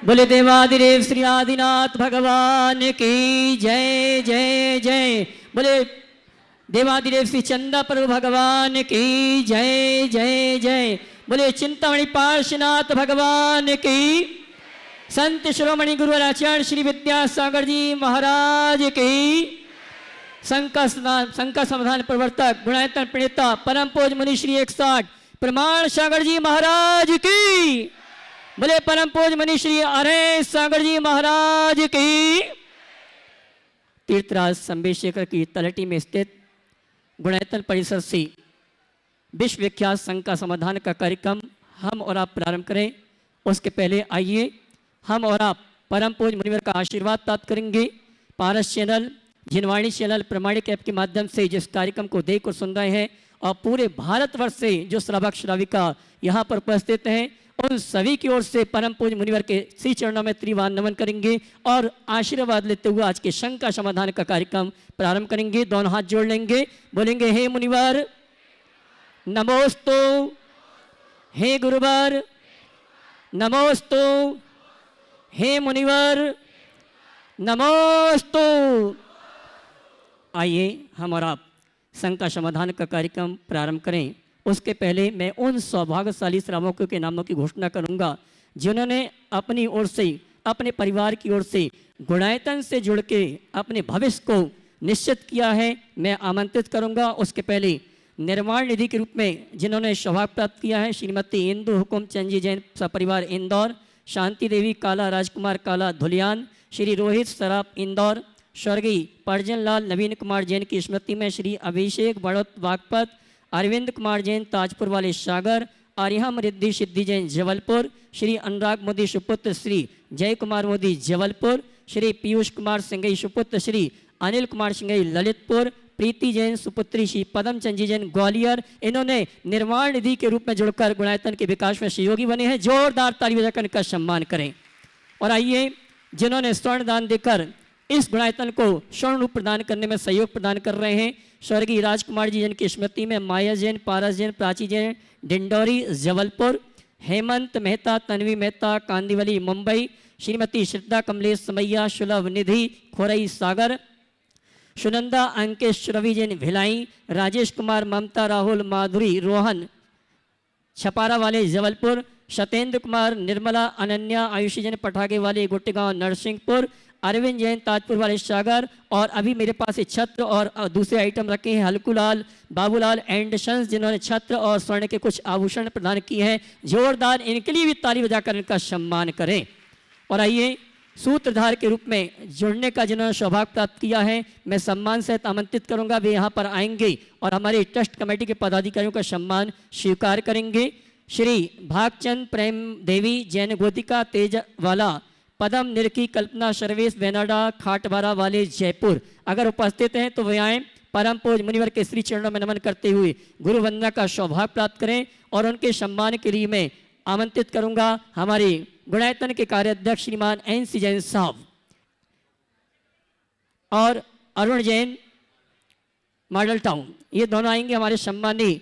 बोले देवादिदेव श्री आदिनाथ भगवान की जय जय जय। बोले देवादिदेव श्री चंदा प्रभु भगवान की जय जय जय। बोले चिंतामणि पार्श्वनाथ भगवान की। संत शिरोमणि गुरुवर आचार्य श्री विद्यासागर जी महाराज की। शंकर समाधान प्रवर्तक गुणायतन प्रणेता परम पूज मुनि श्री 160 प्रमाण सागर जी महाराज की। बोले परम पूज मुनि श्री अरे सागर जी महाराज की। तीर्थराज संबेशेखर की तलहटी में स्थित गुणायतन परिसर से विश्व विख्यात शंका समाधान का कार्यक्रम हम और आप प्रारंभ करें। उसके पहले आइए हम और आप परम पूज मुनिवर का आशीर्वाद प्राप्त करेंगे। पारस चैनल, जिनवाणी चैनल, प्रमाणिक ऐप के माध्यम से जिस कार्यक्रम को देख और सुन रहे हैं और पूरे भारतवर्ष से जो श्रावक श्राविका यहाँ पर उपस्थित हैं, उन सभी की ओर से परम पूज मुनिवर के श्री चरणों में त्रिवार नमन करेंगे और आशीर्वाद लेते हुए आज के शंका समाधान का कार्यक्रम प्रारंभ करेंगे। दोनों हाथ जोड़ लेंगे, बोलेंगे हे मुनिवर नमोस्तु, हे गुरुवर नमोस्तु, हे मुनिवर नमोस्तु। आइए हम और आप शंका समाधान का कार्यक्रम प्रारंभ करें। उसके पहले मैं उन सौभाग्यशाली श्रावकों के नामों की घोषणा करूंगा जिन्होंने अपनी ओर से, अपने परिवार की ओर से गुणायतन से जुड़ के अपने भविष्य को निश्चित किया है। मैं आमंत्रित करूंगा। उसके पहले निर्माण निधि के रूप में जिन्होंने सौभाग्य प्राप्त किया है, श्रीमती इंदु हुकुम चंद जी जैन सपरिवार इंदौर, शांति देवी काला राजकुमार काला धुलियान, श्री रोहित सराफ इंदौर, स्वर्गीय परजन लाल नवीन कुमार जैन की स्मृति में श्री अभिषेक बड़ौत बागपत, अरविंद कुमार जैन ताजपुर वाले सागर, आर्यहम रिद्धि सिद्धि जैन जबलपुर, श्री अनुराग मोदी सुपुत्र श्री जय कुमार मोदी जबलपुर, श्री पीयूष कुमार सिंघई सुपुत्र श्री अनिल कुमार सिंघई ललितपुर, प्रीति जैन सुपुत्री श्री पदम चंद जी जैन ग्वालियर। इन्होंने निर्माण निधि के रूप में जुड़कर गुणायतन के विकास में सहयोगी बने हैं। जोरदार ताली बजाकर इनका सम्मान करें। और आइए जिन्होंने स्वर्ण दान देकर इस गुणायतन को स्वर्ण रूप प्रदान करने में सहयोग प्रदान कर रहे हैं, स्वर्गीय राजकुमार जी जैन की स्मृति में माया जैन, पारस जैन, प्राची जैन डिंडौरी जबलपुर, हेमंत मेहता, तन्वी मेहता कांदीवली मुंबई, श्रीमती श्रद्धा कमलेश समैया सुलभ निधि खोरई सागर, सुनंदा अंकेश रवि जैन भिलाई, राजेश कुमार ममता राहुल माधुरी रोहन छपारा वाले जबलपुर, सत्येंद्र कुमार निर्मला अनन्या आयुषी जैन पटाखे वाले गुट्टेगांव नरसिंहपुर, अरविंद जैन ताजपुर वाले सागर। और अभी मेरे पास छत्र और दूसरे आइटम रखे हैं हल्कूलाल बाबूलाल एंड सन्स जिन्होंने छत्र और स्वर्ण के कुछ आभूषण प्रदान किए हैं। जोरदार इनके लिए भी ताली बजाकर इनका सम्मान करें। और आइए सूत्रधार के रूप में जुड़ने का जिन्होंने सौभाग्य प्राप्त किया है, मैं सम्मान सहित आमंत्रित करूंगा। वे यहाँ पर आएंगे और हमारे ट्रस्ट कमेटी के पदाधिकारियों का सम्मान स्वीकार करेंगे। श्री भागचंद प्रेम देवी जैन गोतिका तेजवाला, पदम निरकी कल्पना सर्वेश बेनाडा खाटवारा वाले जयपुर अगर उपस्थित हैं तो वे आएँ। परम पूज मुनिवर के श्री चरणों में नमन करते हुए गुरु वंदना का सौभाग्य प्राप्त करें। और उनके सम्मान के लिए मैं आमंत्रित करूंगा हमारे गुणायतन के कार्याध्यक्ष श्रीमान NC जैन साहब और अरुण जैन मॉडल टाउन, ये दोनों आएंगे। हमारे सम्मानी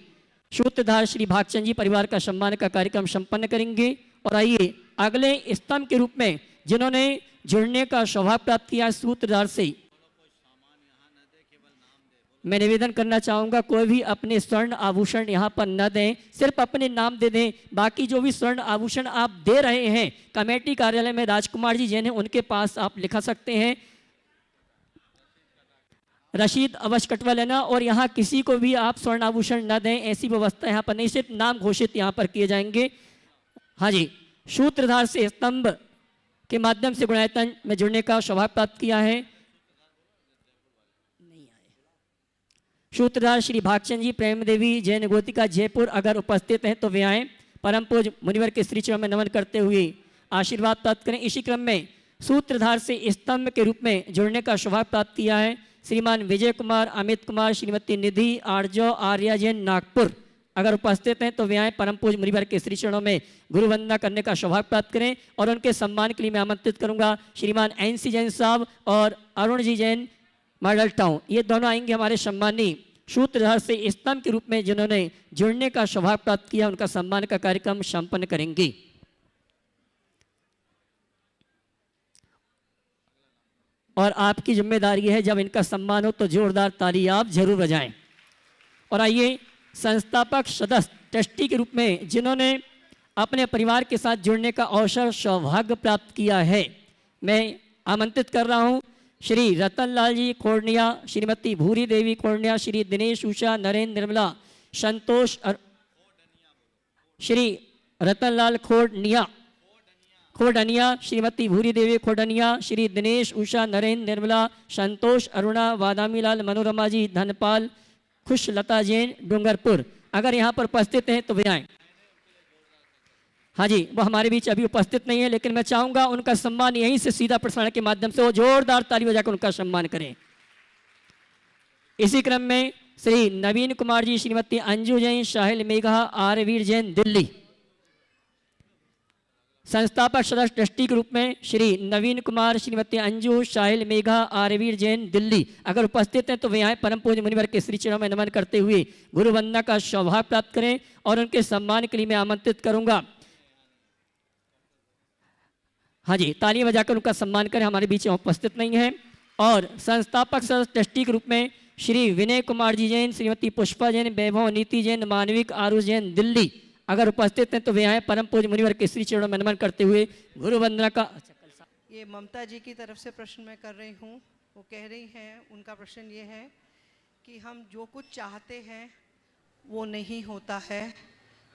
सूत्रधार श्री भागचंद जी परिवार का सम्मान का कार्यक्रम संपन्न करेंगे। और आइए अगले स्तंभ के रूप में जिन्होंने जुड़ने का सौभाग्य प्राप्त किया सूत्रधार से, मैं निवेदन करना चाहूंगा कोई भी अपने स्वर्ण आभूषण यहाँ पर न दें, सिर्फ अपने नाम दे दें। बाकी जो भी स्वर्ण आभूषण आप दे रहे हैं कमेटी कार्यालय में राजकुमार जी जैन उनके पास आप लिखा सकते हैं। रसीद अवश्य कटवा लेना। और यहाँ किसी को भी आप स्वर्ण आभूषण न दें, ऐसी व्यवस्था यहाँ पर नहीं, सिर्फ नाम घोषित यहाँ पर किए जाएंगे। हाँ जी, सूत्रधार से स्तंभ के माध्यम से गुणायतन में जुड़ने का सौभाग्य प्राप्त किया है। सूत्रधार श्री भागचंद जी प्रेम देवी जैन गोतिका जयपुर अगर उपस्थित हैं तो वे आए। परम पूज मुनिवर के श्री चरणों में नमन करते हुए आशीर्वाद प्राप्त करें। इसी क्रम में सूत्रधार से स्तंभ के रूप में जुड़ने का सौभाग्य प्राप्त किया है श्रीमान विजय कुमार, अमित कुमार, श्रीमती निधि आर्जो आर्या जैन नागपुर अगर उपस्थित हैं तो वे आए। परम पूज मुनिवर के श्री चरणों में गुरु वंदना करने का सौभाग्य प्राप्त करें। और उनके सम्मान के लिए मैं आमंत्रित करूंगा श्रीमान NC जैन साहब और अरुण जी जैन मॉडल टाउन, ये दोनों आएंगे हमारे सम्मानी सूत्रधार से स्तंभ के रूप में जिन्होंने जुड़ने का सौभाग्य प्राप्त किया, उनका सम्मान का कार्यक्रम संपन्न करेंगे। और आपकी जिम्मेदारी है जब इनका सम्मान हो तो जोरदार ताली आप जरूर बजाएं। और आइए संस्थापक सदस्य ट्रस्टी के रूप में जिन्होंने अपने परिवार के साथ जुड़ने का अवसर सौभाग्य प्राप्त किया है, मैं आमंत्रित कर रहा हूं श्री रतनलाल जी खोड़निया, श्रीमती भूरी देवी खोड़निया, श्री दिनेश उषा, नरेंद्र निर्मला, संतोष श्री रतनलाल खोड़निया, श्रीमती भूरी देवी खोड़निया, श्री दिनेश उषा, नरेंद्र निर्मला, संतोष अरुणा, वादामीलाल, मनोरमा जी, धनपाल, खुशलता जैन, डूंगरपुर। अगर यहाँ पर उपस्थित हैं तो वे आएं। हाँ जी, वो हमारे बीच अभी उपस्थित नहीं है, लेकिन मैं चाहूंगा उनका सम्मान यहीं से सीधा प्रसारण के माध्यम से वो जोरदार ताली बजाकर उनका सम्मान करें। इसी क्रम में श्री नवीन कुमार जी, श्रीमती अंजू जैन, साहिल मेघा, आरवीर जैन, दिल्ली। संस्थापक सदस्य ट्रस्टी के रूप में श्री नवीन कुमार, श्रीमती अंजू, साहिल मेघा, आरवीर जैन, दिल्ली। अगर उपस्थित हैं तो वे आए परम पूज्य मुनिवर के श्री चरणों में नमन करते हुए गुरु वंदना का सौभाग्य प्राप्त करें। और उनके सम्मान के लिए मैं आमंत्रित करूंगा, हाँ जी, तालियां बजाकर उनका सम्मान करें, हमारे बीच उपस्थित नहीं है। और संस्थापक सदस्य ट्रस्टी के रूप में श्री विनय कुमार जी जैन, श्रीमती पुष्पा जैन, वैभव नीति जैन, मानविक आरुष जैन, दिल्ली। अगर उपस्थित हैं तो वे आए परम पूज्य मुनिवर के श्री चरणों में नमन करते हुए गुरु वंदना का। ये ममता जी की तरफ से प्रश्न मैं कर रही हूँ। वो कह रही हैं, उनका प्रश्न ये है कि हम जो कुछ चाहते हैं वो नहीं होता है,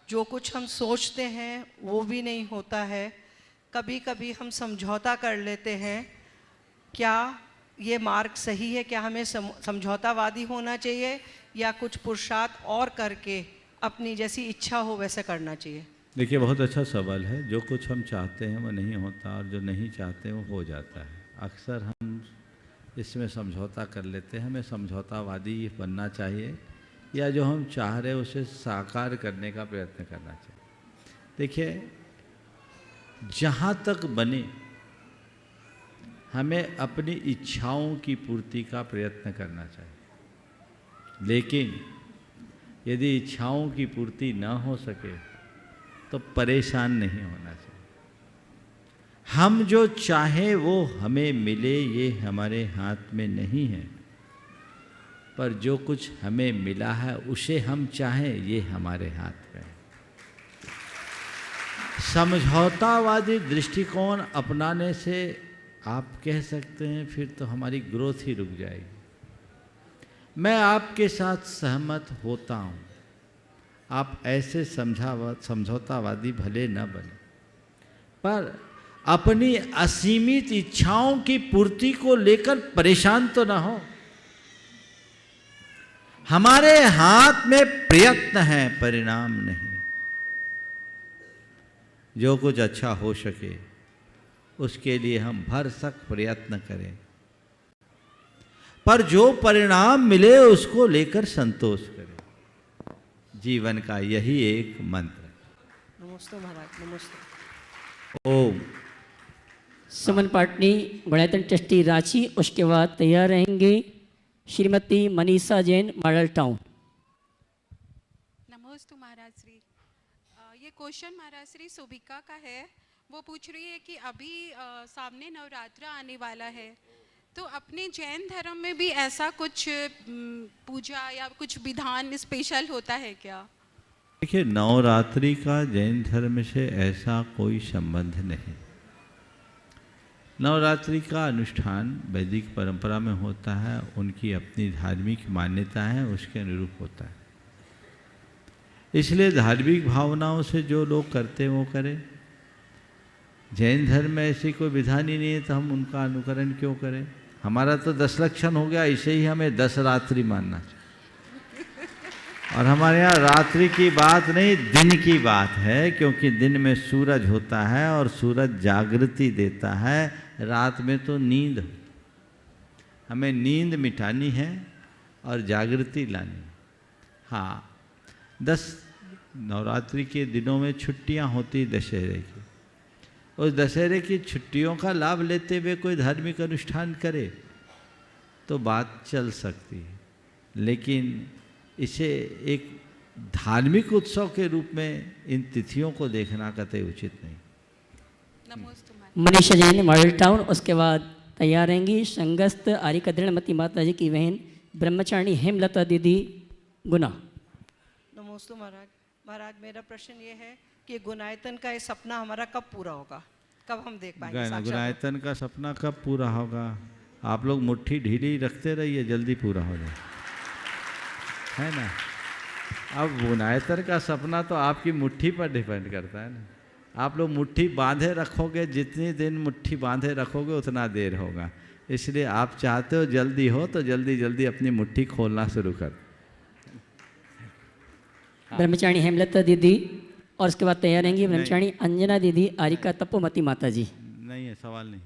जो कुछ हम सोचते हैं वो भी नहीं होता है, कभी कभी हम समझौता कर लेते हैं। क्या ये मार्ग सही है? क्या हमें समझौतावादी होना चाहिए या कुछ पुरुषार्थ और करके अपनी जैसी इच्छा हो वैसे करना चाहिए? देखिए, बहुत अच्छा सवाल है। जो कुछ हम चाहते हैं वो नहीं होता और जो नहीं चाहते वो हो जाता है। अक्सर हम इसमें समझौता कर लेते हैं। हमें समझौतावादी बनना चाहिए या जो हम चाह रहे हैं उसे साकार करने का प्रयत्न करना चाहिए। देखिए, जहाँ तक बने हमें अपनी इच्छाओं की पूर्ति का प्रयत्न करना चाहिए, लेकिन यदि इच्छाओं की पूर्ति न हो सके तो परेशान नहीं होना चाहिए। हम जो चाहें वो हमें मिले ये हमारे हाथ में नहीं है, पर जो कुछ हमें मिला है उसे हम चाहें ये हमारे हाथ में है। समझौतावादी दृष्टिकोण अपनाने से आप कह सकते हैं फिर तो हमारी ग्रोथ ही रुक जाएगी। मैं आपके साथ सहमत होता हूँ, आप ऐसे समझौतावादी भले न बने, पर अपनी असीमित इच्छाओं की पूर्ति को लेकर परेशान तो न हो। हमारे हाथ में प्रयत्न है, परिणाम नहीं। जो कुछ अच्छा हो सके उसके लिए हम भरसक प्रयत्न करें, पर जो परिणाम मिले उसको लेकर संतोष करें। जीवन का यही एक मंत्र है। नमस्ते महाराज, नमस्ते। ओम। सुमन पाटनी, गुणायतन ट्रस्टी रांची। उसके बाद तैयार रहेंगे श्रीमती मनीषा जैन, मॉडल टाउन। नमस्ते महाराज श्री। ये क्वेश्चन महाराज श्री सुभिका का है। वो पूछ रही है कि अभी सामने नवरात्र आने वाला है, तो अपने जैन धर्म में भी ऐसा कुछ पूजा या कुछ विधान स्पेशल होता है क्या? देखिए, नवरात्रि का जैन धर्म से ऐसा कोई संबंध नहीं। नवरात्रि का अनुष्ठान वैदिक परंपरा में होता है, उनकी अपनी धार्मिक मान्यता है, उसके अनुरूप होता है। इसलिए धार्मिक भावनाओं से जो लोग करते हैं वो करें। जैन धर्म में ऐसी कोई विधान ही नहीं है तो हम उनका अनुकरण क्यों करें? हमारा तो 10 लक्षण हो गया, इसे ही हमें 10 रात्रि मानना चाहिए। और हमारे यहाँ रात्रि की बात नहीं, दिन की बात है, क्योंकि दिन में सूरज होता है और सूरज जागृति देता है, रात में तो नींद हो। हमें नींद मिटानी है और जागृति लानी है। हाँ, 10 नवरात्रि के दिनों में छुट्टियाँ होती दशहरे की। उस दशहरे की छुट्टियों का लाभ लेते हुए कोई धार्मिक अनुष्ठान करे तो बात चल सकती है, लेकिन इसे एक धार्मिक उत्सव के रूप में इन तिथियों को देखना कतई उचित नहीं। Manisha Jain, Model town. उसके बाद तैयार रहेंगी संगस्त आरिका दृढ़मती माता जी की बहन ब्रह्मचारिणी हेमलता दीदी गुना। नमोस्तु महाराज। महाराज मेरा प्रश्न ये है कि गुणायतन का ये सपना हमारा कब पूरा होगा, कब हम देख पाएंगे साक्षात? गुणायतन का सपना कब पूरा होगा? आप लोग मुट्ठी ढीली रखते रहिए, जल्दी पूरा हो जाए, है ना। अब गुणायतन का सपना तो आपकी मुट्ठी पर डिपेंड करता है ना। आप लोग मुट्ठी बांधे रखोगे, जितनी दिन मुट्ठी बांधे रखोगे उतना देर होगा। इसलिए आप चाहते हो जल्दी हो तो जल्दी जल्दी अपनी मुट्ठी खोलना शुरू कर। ब्रह्मचारिणी हेमलता दीदी और उसके बाद तैयार रहेंगी ब्रह्मचारिणी अंजना दीदी आरिका तपोमती माता जी। नहीं है, सवाल नहीं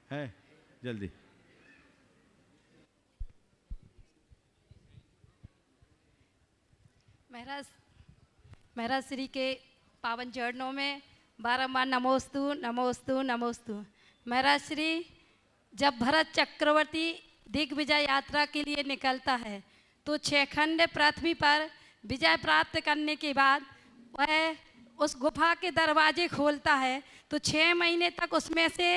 है, जल्दी। महाराज श्री के पावन चरणों में बारंबार नमोस्तु नमोस्तु नमोस्तु। महाराज श्री जब भरत चक्रवर्ती दिग्विजय यात्रा के लिए निकलता है तो 6 खंड पृथ्वी पर विजय प्राप्त करने के बाद वह उस गुफा के दरवाजे खोलता है तो 6 महीने तक उसमें से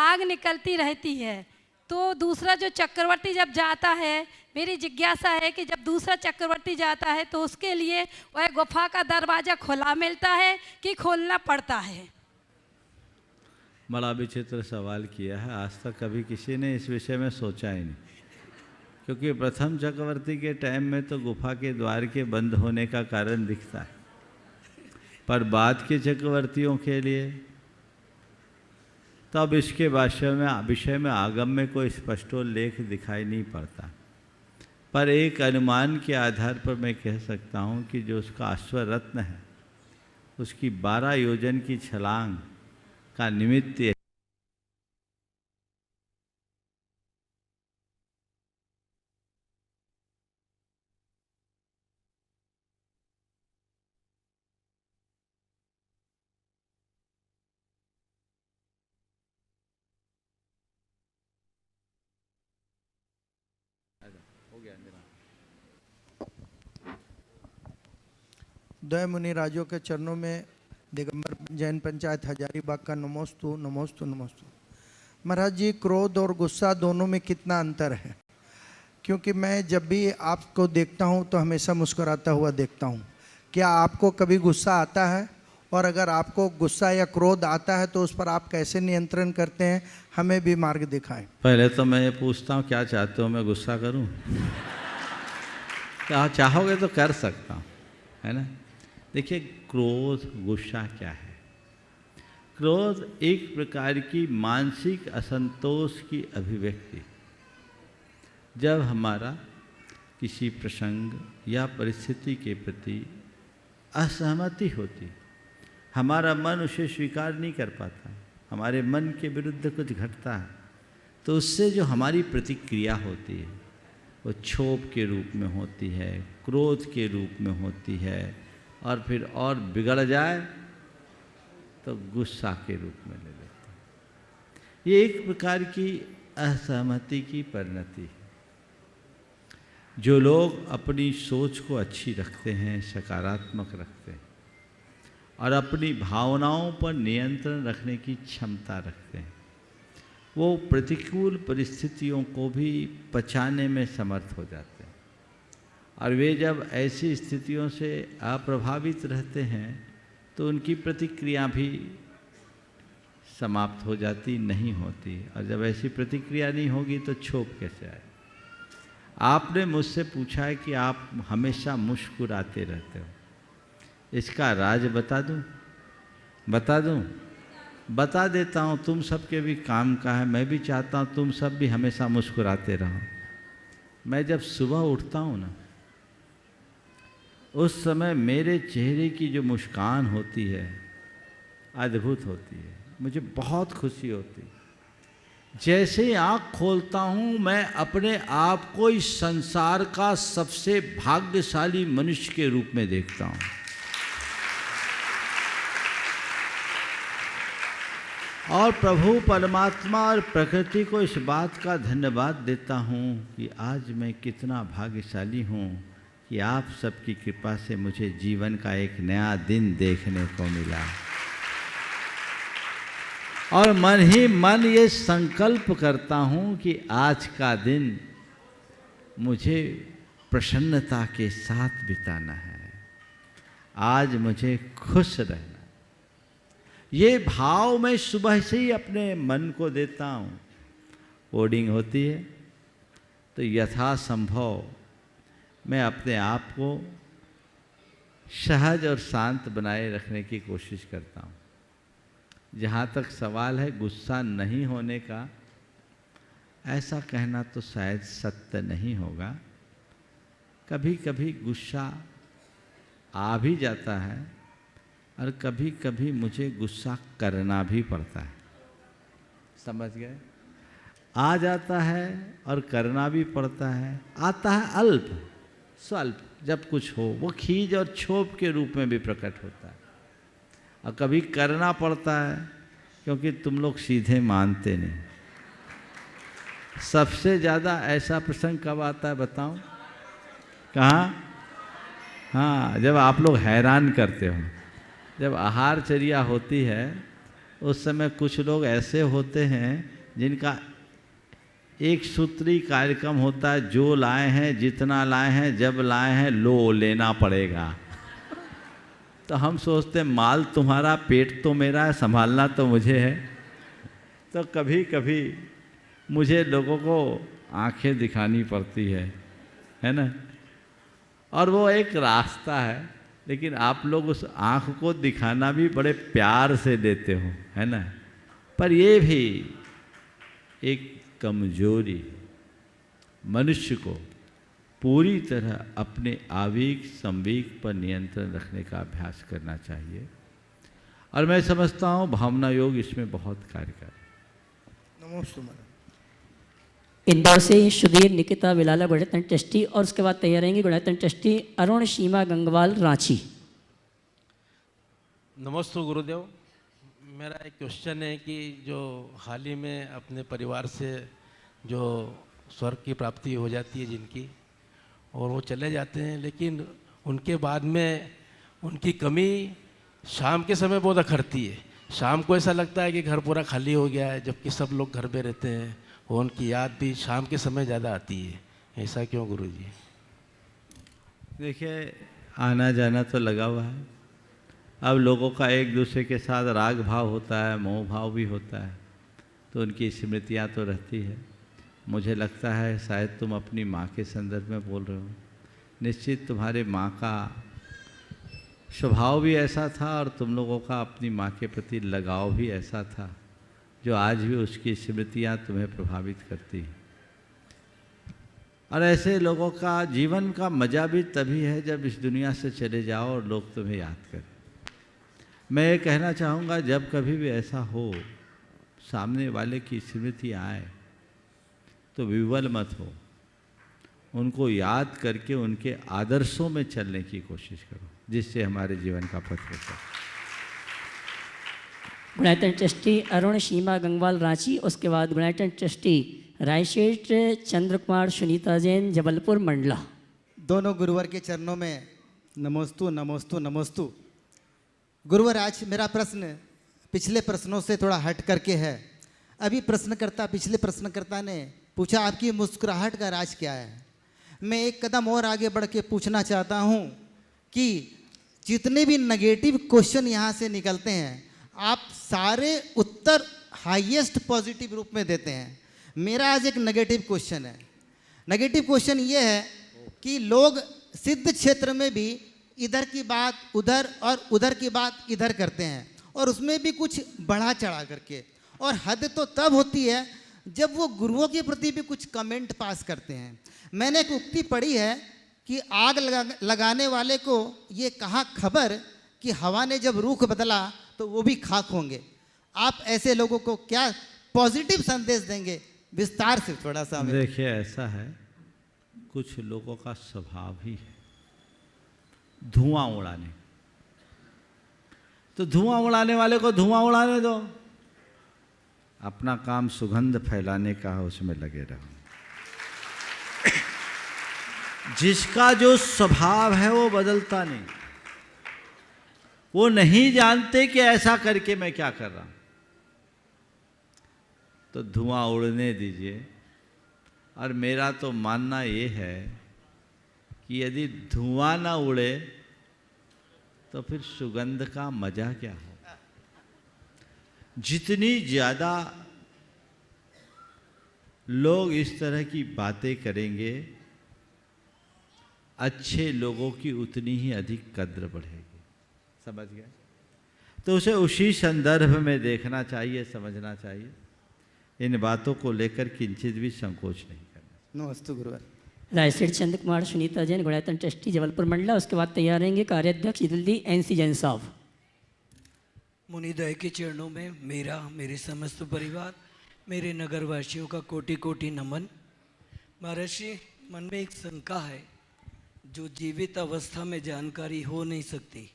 आग निकलती रहती है। तो दूसरा जो चक्रवर्ती जब जाता है, मेरी जिज्ञासा है कि जब दूसरा चक्रवर्ती जाता है तो उसके लिए वह गुफा का दरवाज़ा खुला मिलता है कि खोलना पड़ता है? बड़ा विचित्र सवाल किया है। आज तक कभी किसी ने इस विषय में सोचा ही नहीं, क्योंकि प्रथम चक्रवर्ती के टाइम में तो गुफा के द्वार के बंद होने का कारण दिखता है, पर बाद के चक्रवर्तियों के लिए तब इसके विषय में आगम में कोई स्पष्टोल्लेख दिखाई नहीं पड़ता। पर एक अनुमान के आधार पर मैं कह सकता हूँ कि जो उसका अश्वरत्न है उसकी 12 योजन की छलांग का निमित्त द्वय मुनि राजों के चरणों में दिगंबर जैन पंचायत हजारीबाग का नमोस्तु नमोस्तु नमोस्तु। महाराज जी, क्रोध और गुस्सा दोनों में कितना अंतर है? क्योंकि मैं जब भी आपको देखता हूं तो हमेशा मुस्कुराता हुआ देखता हूं। क्या आपको कभी गुस्सा आता है? और अगर आपको गुस्सा या क्रोध आता है तो उस पर आप कैसे नियंत्रण करते हैं, हमें भी मार्ग दिखाएं। पहले तो मैं ये पूछता हूँ, क्या चाहते हो मैं गुस्सा करूँ? क्या चाहोगे तो कर सकता हूँ, है ना। देखिए, क्रोध गुस्सा क्या है? क्रोध एक प्रकार की मानसिक असंतोष की अभिव्यक्ति। जब हमारा किसी प्रसंग या परिस्थिति के प्रति असहमति होती, हमारा मन उसे स्वीकार नहीं कर पाता, हमारे मन के विरुद्ध कुछ घटता है, तो उससे जो हमारी प्रतिक्रिया होती है वो क्षोभ के रूप में होती है, क्रोध के रूप में होती है, और फिर और बिगड़ जाए तो गुस्सा के रूप में ले लेते हैं। ये एक प्रकार की असहमति की परिणति है। जो लोग अपनी सोच को अच्छी रखते हैं, सकारात्मक रखते हैं और अपनी भावनाओं पर नियंत्रण रखने की क्षमता रखते हैं, वो प्रतिकूल परिस्थितियों को भी पचाने में समर्थ हो जाते हैं। और वे जब ऐसी स्थितियों से अप्रभावित रहते हैं तो उनकी प्रतिक्रिया भी समाप्त हो जाती, नहीं होती। और जब ऐसी प्रतिक्रिया नहीं होगी तो क्षोभ कैसे आए? आपने मुझसे पूछा है कि आप हमेशा मुस्कुराते रहते हो, इसका राज बता दूं? बता दूं? बता देता हूं। तुम सबके भी काम का है, मैं भी चाहता हूं तुम सब भी हमेशा मुस्कुराते रहो। मैं जब सुबह उठता हूं ना, उस समय मेरे चेहरे की जो मुस्कान होती है अद्भुत होती है, मुझे बहुत खुशी होती है। जैसे ही आँख खोलता हूँ मैं अपने आप को इस संसार का सबसे भाग्यशाली मनुष्य के रूप में देखता हूँ। और प्रभु परमात्मा और प्रकृति को इस बात का धन्यवाद देता हूँ कि आज मैं कितना भाग्यशाली हूँ कि आप सबकी कृपा से मुझे जीवन का एक नया दिन देखने को मिला। और मन ही मन ये संकल्प करता हूँ कि आज का दिन मुझे प्रसन्नता के साथ बिताना है, आज मुझे खुश रहना। ये भाव मैं सुबह से ही अपने मन को देता हूँ। कोडिंग होती है तो यथासंभव मैं अपने आप को सहज और शांत बनाए रखने की कोशिश करता हूँ। जहाँ तक सवाल है गुस्सा नहीं होने का, ऐसा कहना तो शायद सत्य नहीं होगा। कभी कभी गुस्सा आ भी जाता है और कभी कभी मुझे गुस्सा करना भी पड़ता है। समझ गए? आ जाता है और करना भी पड़ता है। आता है अल्प स्वल्प, जब कुछ हो वो खीज और क्षोभ के रूप में भी प्रकट होता है, और कभी करना पड़ता है क्योंकि तुम लोग सीधे मानते नहीं। सबसे ज़्यादा ऐसा प्रसंग कब आता है बताऊं? कहाँ? हाँ, जब आप लोग हैरान करते हो। जब आहारचर्या होती है उस समय कुछ लोग ऐसे होते हैं जिनका एक सूत्री कार्यक्रम होता है, जो लाए हैं, जितना लाए हैं, जब लाए हैं, लो लेना पड़ेगा। तो हम सोचते हैं माल तुम्हारा, पेट तो मेरा है, संभालना तो मुझे है। तो कभी कभी मुझे लोगों को आंखें दिखानी पड़ती है ना? और वो एक रास्ता है, लेकिन आप लोग उस आँख को दिखाना भी बड़े प्यार से देते हो, है ना? पर ये भी एक कमजोरी। मनुष्य को पूरी तरह अपने आवेग संवेग पर नियंत्रण रखने का अभ्यास करना चाहिए, और मैं समझता हूँ भावना योग इसमें बहुत कारगर। नमस्ते मैडम। इंदौर से सुधीर निकिता विलाला गुणरत्न ट्रस्टी, और उसके बाद तैयार रहेंगे गुणरत्न ट्रस्टी अरुण सीमा गंगवाल रांची। नमस्ते गुरुदेव। मेरा एक क्वेश्चन है कि जो हाल ही में अपने परिवार से जो स्वर्ग की प्राप्ति हो जाती है जिनकी, और वो चले जाते हैं, लेकिन उनके बाद में उनकी कमी शाम के समय बहुत अखरती है। शाम को ऐसा लगता है कि घर पूरा खाली हो गया है, जबकि सब लोग घर पे रहते हैं, और उनकी याद भी शाम के समय ज़्यादा आती है। ऐसा क्यों गुरुजी? देखिए, आना जाना तो लगा हुआ है। अब लोगों का एक दूसरे के साथ राग भाव होता है, मोह भाव भी होता है, तो उनकी स्मृतियाँ तो रहती है। मुझे लगता है शायद तुम अपनी माँ के संदर्भ में बोल रहे हो। निश्चित तुम्हारे माँ का स्वभाव भी ऐसा था, और तुम लोगों का अपनी माँ के प्रति लगाव भी ऐसा था, जो आज भी उसकी स्मृतियाँ तुम्हें प्रभावित करती हैं। और ऐसे लोगों का जीवन का मज़ा भी तभी है जब इस दुनिया से चले जाओ और लोग तुम्हें याद करें। मैं ये कहना चाहूँगा, जब कभी भी ऐसा हो, सामने वाले की स्मृति आए तो विवल मत हो, उनको याद करके उनके आदर्शों में चलने की कोशिश करो, जिससे हमारे जीवन का पथ होता है। गुणायतन ट्रस्टी अरुण सीमा गंगवाल रांची, उसके बाद गुणायतन ट्रस्टी रायशेठ चंद्र कुमार सुनीता जैन जबलपुर मंडला। दोनों गुरुवर के चरणों में नमोस्तु नमोस्तु नमोस्तु। गुरुवर, आज मेरा प्रश्न पिछले प्रश्नों से थोड़ा हट करके है। अभी पिछले प्रश्नकर्ता ने पूछा आपकी मुस्कुराहट का राज क्या है। मैं एक कदम और आगे बढ़ के पूछना चाहता हूँ कि जितने भी नेगेटिव क्वेश्चन यहाँ से निकलते हैं, आप सारे उत्तर हाईएस्ट पॉजिटिव रूप में देते हैं। मेरा आज एक नेगेटिव क्वेश्चन है। नेगेटिव क्वेश्चन ये है कि लोग सिद्ध क्षेत्र में भी इधर की बात उधर और उधर की बात इधर करते हैं, और उसमें भी कुछ बढ़ा चढ़ा करके, और हद तो तब होती है जब वो गुरुओं के प्रति भी कुछ कमेंट पास करते हैं। मैंने एक उक्ति पढ़ी है कि आग लगाने वाले को ये कहाँ खबर कि हवा ने जब रुख बदला तो वो भी खाक होंगे। आप ऐसे लोगों को क्या पॉजिटिव संदेश देंगे? विस्तार से थोड़ा सा। देखिए, ऐसा है, कुछ लोगों का स्वभाव ही है धुआं उड़ाने। तो धुआं उड़ाने वाले को धुआं उड़ाने दो, अपना काम सुगंध फैलाने का है, उसमें लगे रहो। जिसका जो स्वभाव है वो बदलता नहीं। वो नहीं जानते कि ऐसा करके मैं क्या कर रहा हूं। तो धुआं उड़ने दीजिए। और मेरा तो मानना ये है कि यदि धुआं ना उड़े तो फिर सुगंध का मजा क्या हो। जितनी ज़्यादा लोग इस तरह की बातें करेंगे, अच्छे लोगों की उतनी ही अधिक कद्र बढ़ेगी। समझ गए? तो उसे उसी संदर्भ में देखना चाहिए, समझना चाहिए। इन बातों को लेकर किंचित भी संकोच नहीं करना। नमस्ते गुरुवर। रायसेठ चंद्र कुमार सुनीता जैन गुणायतन ट्रस्टी जबलपुर मंडला। उसके बाद तैयार रहेंगे कार्याध्यक्ष दिल्ली NC जैन साहब। मुनिदय के चरणों में मेरा, मेरे समस्त परिवार, मेरे नगरवासियों का कोटि कोटि नमन। महर्षि, मन में एक शंका है, जो जीवित अवस्था में जानकारी हो नहीं सकती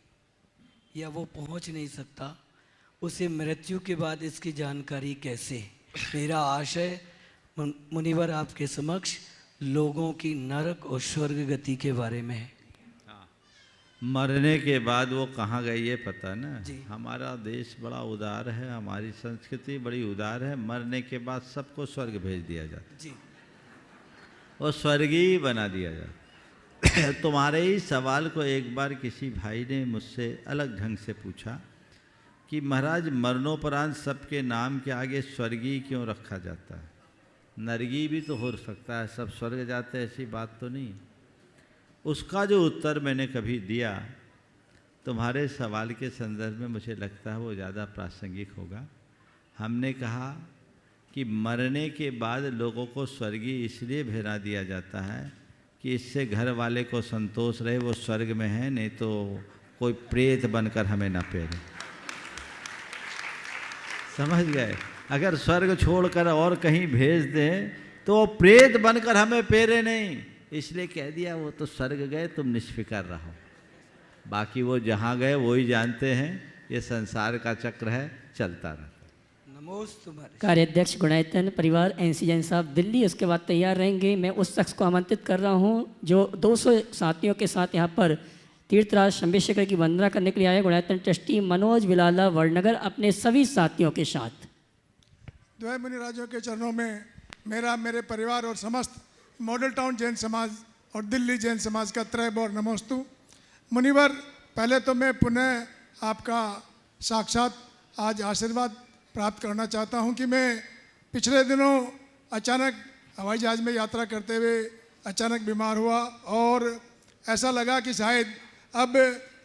या वो पहुंच नहीं सकता, उसे मृत्यु के बाद इसकी जानकारी कैसे? मेरा आशय मुनिवर आपके समक्ष लोगों की नरक और स्वर्ग गति के बारे में है। मरने के बाद वो कहाँ गए ये पता ना जी। हमारा देश बड़ा उदार है, हमारी संस्कृति बड़ी उदार है। मरने के बाद सबको स्वर्ग भेज दिया जाता जी। और स्वर्गीय बना दिया जाता। तुम्हारे ही सवाल को एक बार किसी भाई ने मुझसे अलग ढंग से पूछा कि महाराज, मरणोपरांत सबके नाम के आगे स्वर्गीय क्यों रखा जाता है? नरगी भी तो हो सकता है, सब स्वर्ग जाते हैं, ऐसी बात तो नहीं। उसका जो उत्तर मैंने कभी दिया तुम्हारे सवाल के संदर्भ में मुझे लगता है वो ज़्यादा प्रासंगिक होगा। हमने कहा कि मरने के बाद लोगों को स्वर्गीय इसलिए भेजा दिया जाता है कि इससे घर वाले को संतोष रहे, वो स्वर्ग में है, नहीं तो कोई प्रेत बनकर हमें न पेरे। समझ गए? अगर स्वर्ग छोड़कर और कहीं भेज दें तो वो प्रेत बनकर हमें पेरे नहीं, इसलिए कह दिया वो तो स्वर्ग गए, तुम निष्फिकर रहो। बाकी वो जहाँ गए वो ही जानते हैं, ये संसार का चक्र है, चलता रहता है। नमोस्तु महर्षि। कार्याध्यक्ष गुणायतन परिवार NC जैन साहब दिल्ली। उसके बाद तैयार रहेंगे। मैं उस शख्स को आमंत्रित कर रहा हूँ जो 200 साथियों के साथ यहाँ पर तीर्थराज शंभेशेखर की वंदना करने के लिए आए। गुणायतन ट्रस्टी मनोज विलाला वड़नगर अपने सभी साथियों के साथ। द्वय मुनिराजों के चरणों में मेरा, मेरे परिवार और समस्त मॉडल टाउन जैन समाज और दिल्ली जैन समाज का त्रैबोर नमोस्तु। मुनिवर, पहले तो मैं पुनः आपका साक्षात आज आशीर्वाद प्राप्त करना चाहता हूं कि मैं पिछले दिनों अचानक हवाई जहाज़ में यात्रा करते हुए अचानक बीमार हुआ और ऐसा लगा कि शायद अब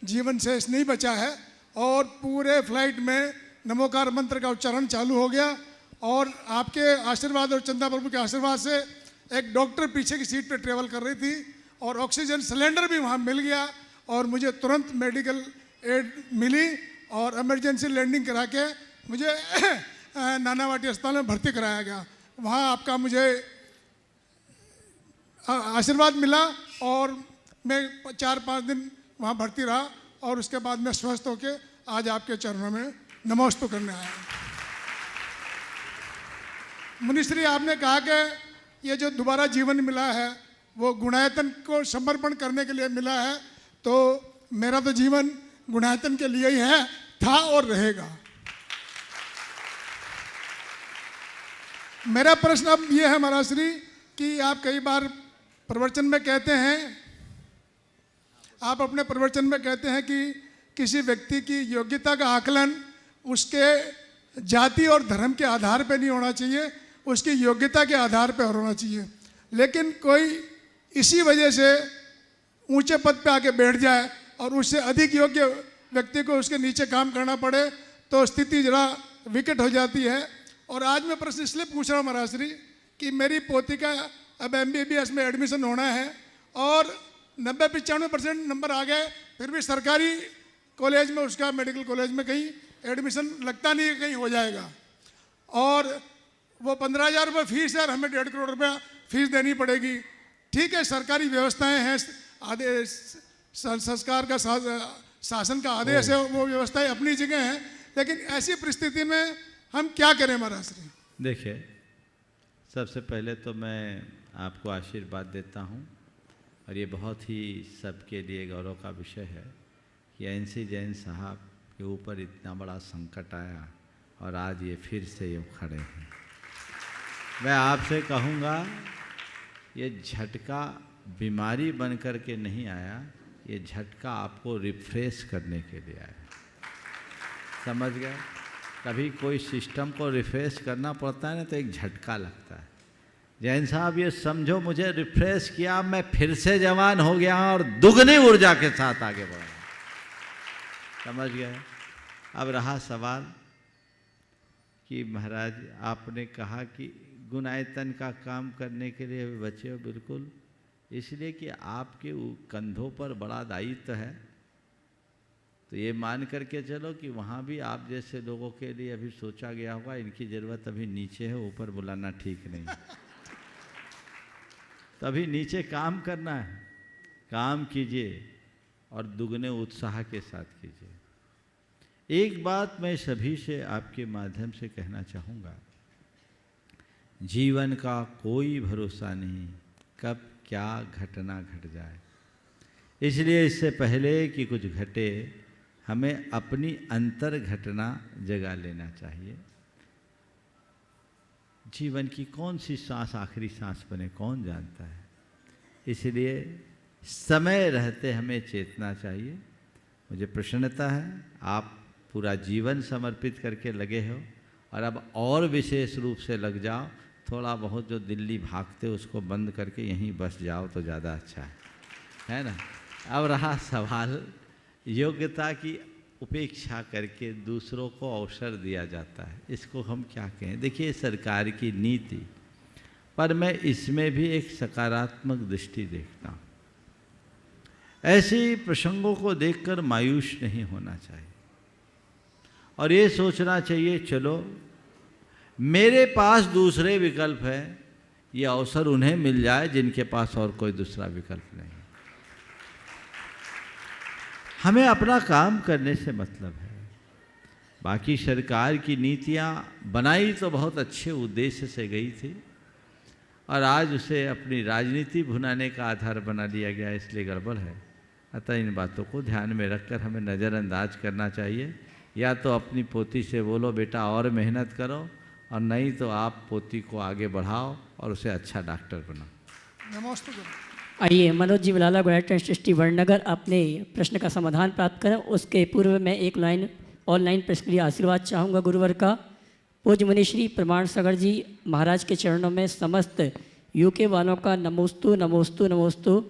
जीवन शेष नहीं बचा है, और पूरे फ्लाइट में नमोकार मंत्र का उच्चारण चालू हो गया। और आपके आशीर्वाद और चंदा प्रभु के आशीर्वाद से एक डॉक्टर पीछे की सीट पे ट्रेवल कर रही थी और ऑक्सीजन सिलेंडर भी वहाँ मिल गया और मुझे तुरंत मेडिकल एड मिली और इमरजेंसी लैंडिंग करा के मुझे नानावाटी अस्पताल में भर्ती कराया गया। वहाँ आपका मुझे आशीर्वाद मिला और मैं 4-5 दिन वहाँ भर्ती रहा और उसके बाद मैं स्वस्थ होकर आज आपके चरणों में नमोस्तु करने आया। मुनिश्री, आपने कहा कि ये जो दोबारा जीवन मिला है वो गुणायतन को समर्पण करने के लिए मिला है, तो मेरा तो जीवन गुणायतन के लिए ही है, था और रहेगा। मेरा प्रश्न अब ये है महाराज श्री कि आप कई बार प्रवचन में कहते हैं, आप अपने प्रवचन में कहते हैं कि किसी व्यक्ति की योग्यता का आकलन उसके जाति और धर्म के आधार पर नहीं होना चाहिए, उसकी योग्यता के आधार पर होना चाहिए। लेकिन कोई इसी वजह से ऊंचे पद पे आके बैठ जाए और उससे अधिक योग्य व्यक्ति को उसके नीचे काम करना पड़े तो स्थिति जरा विकट हो जाती है। और आज मैं प्रश्न इसलिए पूछ रहा हूँ महाराज श्री कि मेरी पोती का अब MBBS में एडमिशन होना है और 90-95% नंबर आ गए, फिर भी सरकारी कॉलेज में, उसका मेडिकल कॉलेज में कहीं एडमिशन लगता नहीं है, कहीं हो जाएगा। और वो 15,000 रुपये फीस है और हमें 1.5 करोड़ रुपया फीस देनी पड़ेगी। ठीक है, सरकारी व्यवस्थाएं हैं, आदेश संस्कार का शासन का आदेश है, वो व्यवस्थाएं अपनी जगह हैं, लेकिन ऐसी परिस्थिति में हम क्या करें महाराज श्री? देखिए, सबसे पहले तो मैं आपको आशीर्वाद देता हूँ और ये बहुत ही सबके लिए गौरव का विषय है कि NC जैन साहब के ऊपर इतना बड़ा संकट आया और आज ये फिर से यूँ खड़े हैं। मैं आपसे कहूँगा ये झटका बीमारी बन कर के नहीं आया, ये झटका आपको रिफ्रेश करने के लिए आया। समझ गए? कभी कोई सिस्टम को रिफ्रेश करना पड़ता है ना तो एक झटका लगता है। जैन साहब ये समझो मुझे रिफ्रेश किया, मैं फिर से जवान हो गया और दुगनी ऊर्जा के साथ आगे बढ़ा। समझ गए? अब रहा सवाल कि महाराज आपने कहा कि गुणायतन का काम करने के लिए बचे हो। बिल्कुल, इसलिए कि आपके कंधों पर बड़ा दायित्व है। तो ये मान करके चलो कि वहाँ भी आप जैसे लोगों के लिए अभी सोचा गया होगा, इनकी ज़रूरत अभी नीचे है, ऊपर बुलाना ठीक नहीं। तो अभी नीचे काम करना है, काम कीजिए और दुगने उत्साह के साथ कीजिए। एक बात मैं सभी से आपके माध्यम से कहना चाहूँगा, जीवन का कोई भरोसा नहीं कब क्या घटना घट जाए। इसलिए इससे पहले कि कुछ घटे हमें अपनी अंतर घटना जगा लेना चाहिए। जीवन की कौन सी सांस आखिरी सांस बने कौन जानता है। इसलिए समय रहते हमें चेतना चाहिए। मुझे प्रसन्नता है आप पूरा जीवन समर्पित करके लगे हो और अब और विशेष रूप से लग जाओ। थोड़ा बहुत जो दिल्ली भागते उसको बंद करके यहीं बस जाओ तो ज़्यादा अच्छा है ना। अब रहा सवाल, योग्यता की उपेक्षा करके दूसरों को अवसर दिया जाता है, इसको हम क्या कहें? देखिए सरकार की नीति, पर मैं इसमें भी एक सकारात्मक दृष्टि देखता हूँ। ऐसे प्रसंगों को देखकर मायूस नहीं होना चाहिए और ये सोचना चाहिए चलो मेरे पास दूसरे विकल्प है, ये अवसर उन्हें मिल जाए जिनके पास और कोई दूसरा विकल्प नहीं। हमें अपना काम करने से मतलब है। बाकी सरकार की नीतियाँ बनाई तो बहुत अच्छे उद्देश्य से गई थी और आज उसे अपनी राजनीति भुनाने का आधार बना लिया गया, इसलिए गड़बड़ है। अतः इन बातों को ध्यान में रखकर हमें नज़रअंदाज करना चाहिए। या तो अपनी पोती से बोलो बेटा और मेहनत करो, और नहीं तो आप पोती को आगे बढ़ाओ और उसे अच्छा डॉक्टर बनाओ। नमस्ते। आइए मनोज जी विलाला गोयट सृष्टि वड़नगर अपने प्रश्न का समाधान प्राप्त करें। उसके पूर्व मैं एक लाइन ऑनलाइन प्रश्न के लिए आशीर्वाद चाहूँगा गुरुवर का। पूज्य मुनि श्री प्रमाण सागर जी महाराज के चरणों में समस्त यूके वालों का नमोस्तु नमोस्तु नमोस्तु।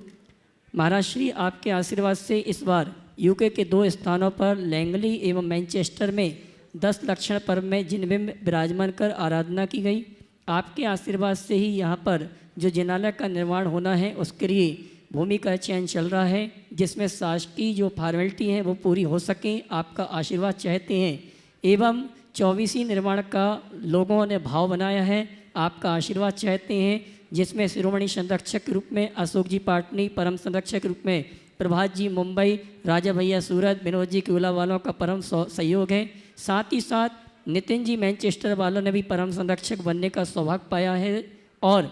महाराज श्री आपके आशीर्वाद से इस बार यूके के 2 स्थानों पर लैंगली एवं मैनचेस्टर में 10 लक्षण पर्व में जिनमें विराजमान कर आराधना की गई। आपके आशीर्वाद से ही यहाँ पर जो जिनालय का निर्माण होना है उसके लिए भूमि का चयन चल रहा है, जिसमें शासकीय जो फॉर्मेलिटी हैं वो पूरी हो सकें, आपका आशीर्वाद चाहते हैं। एवं 24वीं निर्माण का लोगों ने भाव बनाया है, आपका आशीर्वाद चाहते हैं, जिसमें शिरोमणि संरक्षक के रूप में अशोक जी पाटनी, परम संरक्षक के रूप में प्रभात जी मुंबई, राजा भैया सूरत, विनोद जी केवला वालों का परम सहयोग है। साथ ही साथ नितिन जी मैनचेस्टर वालों ने भी परम संरक्षक बनने का सौभाग्य पाया है और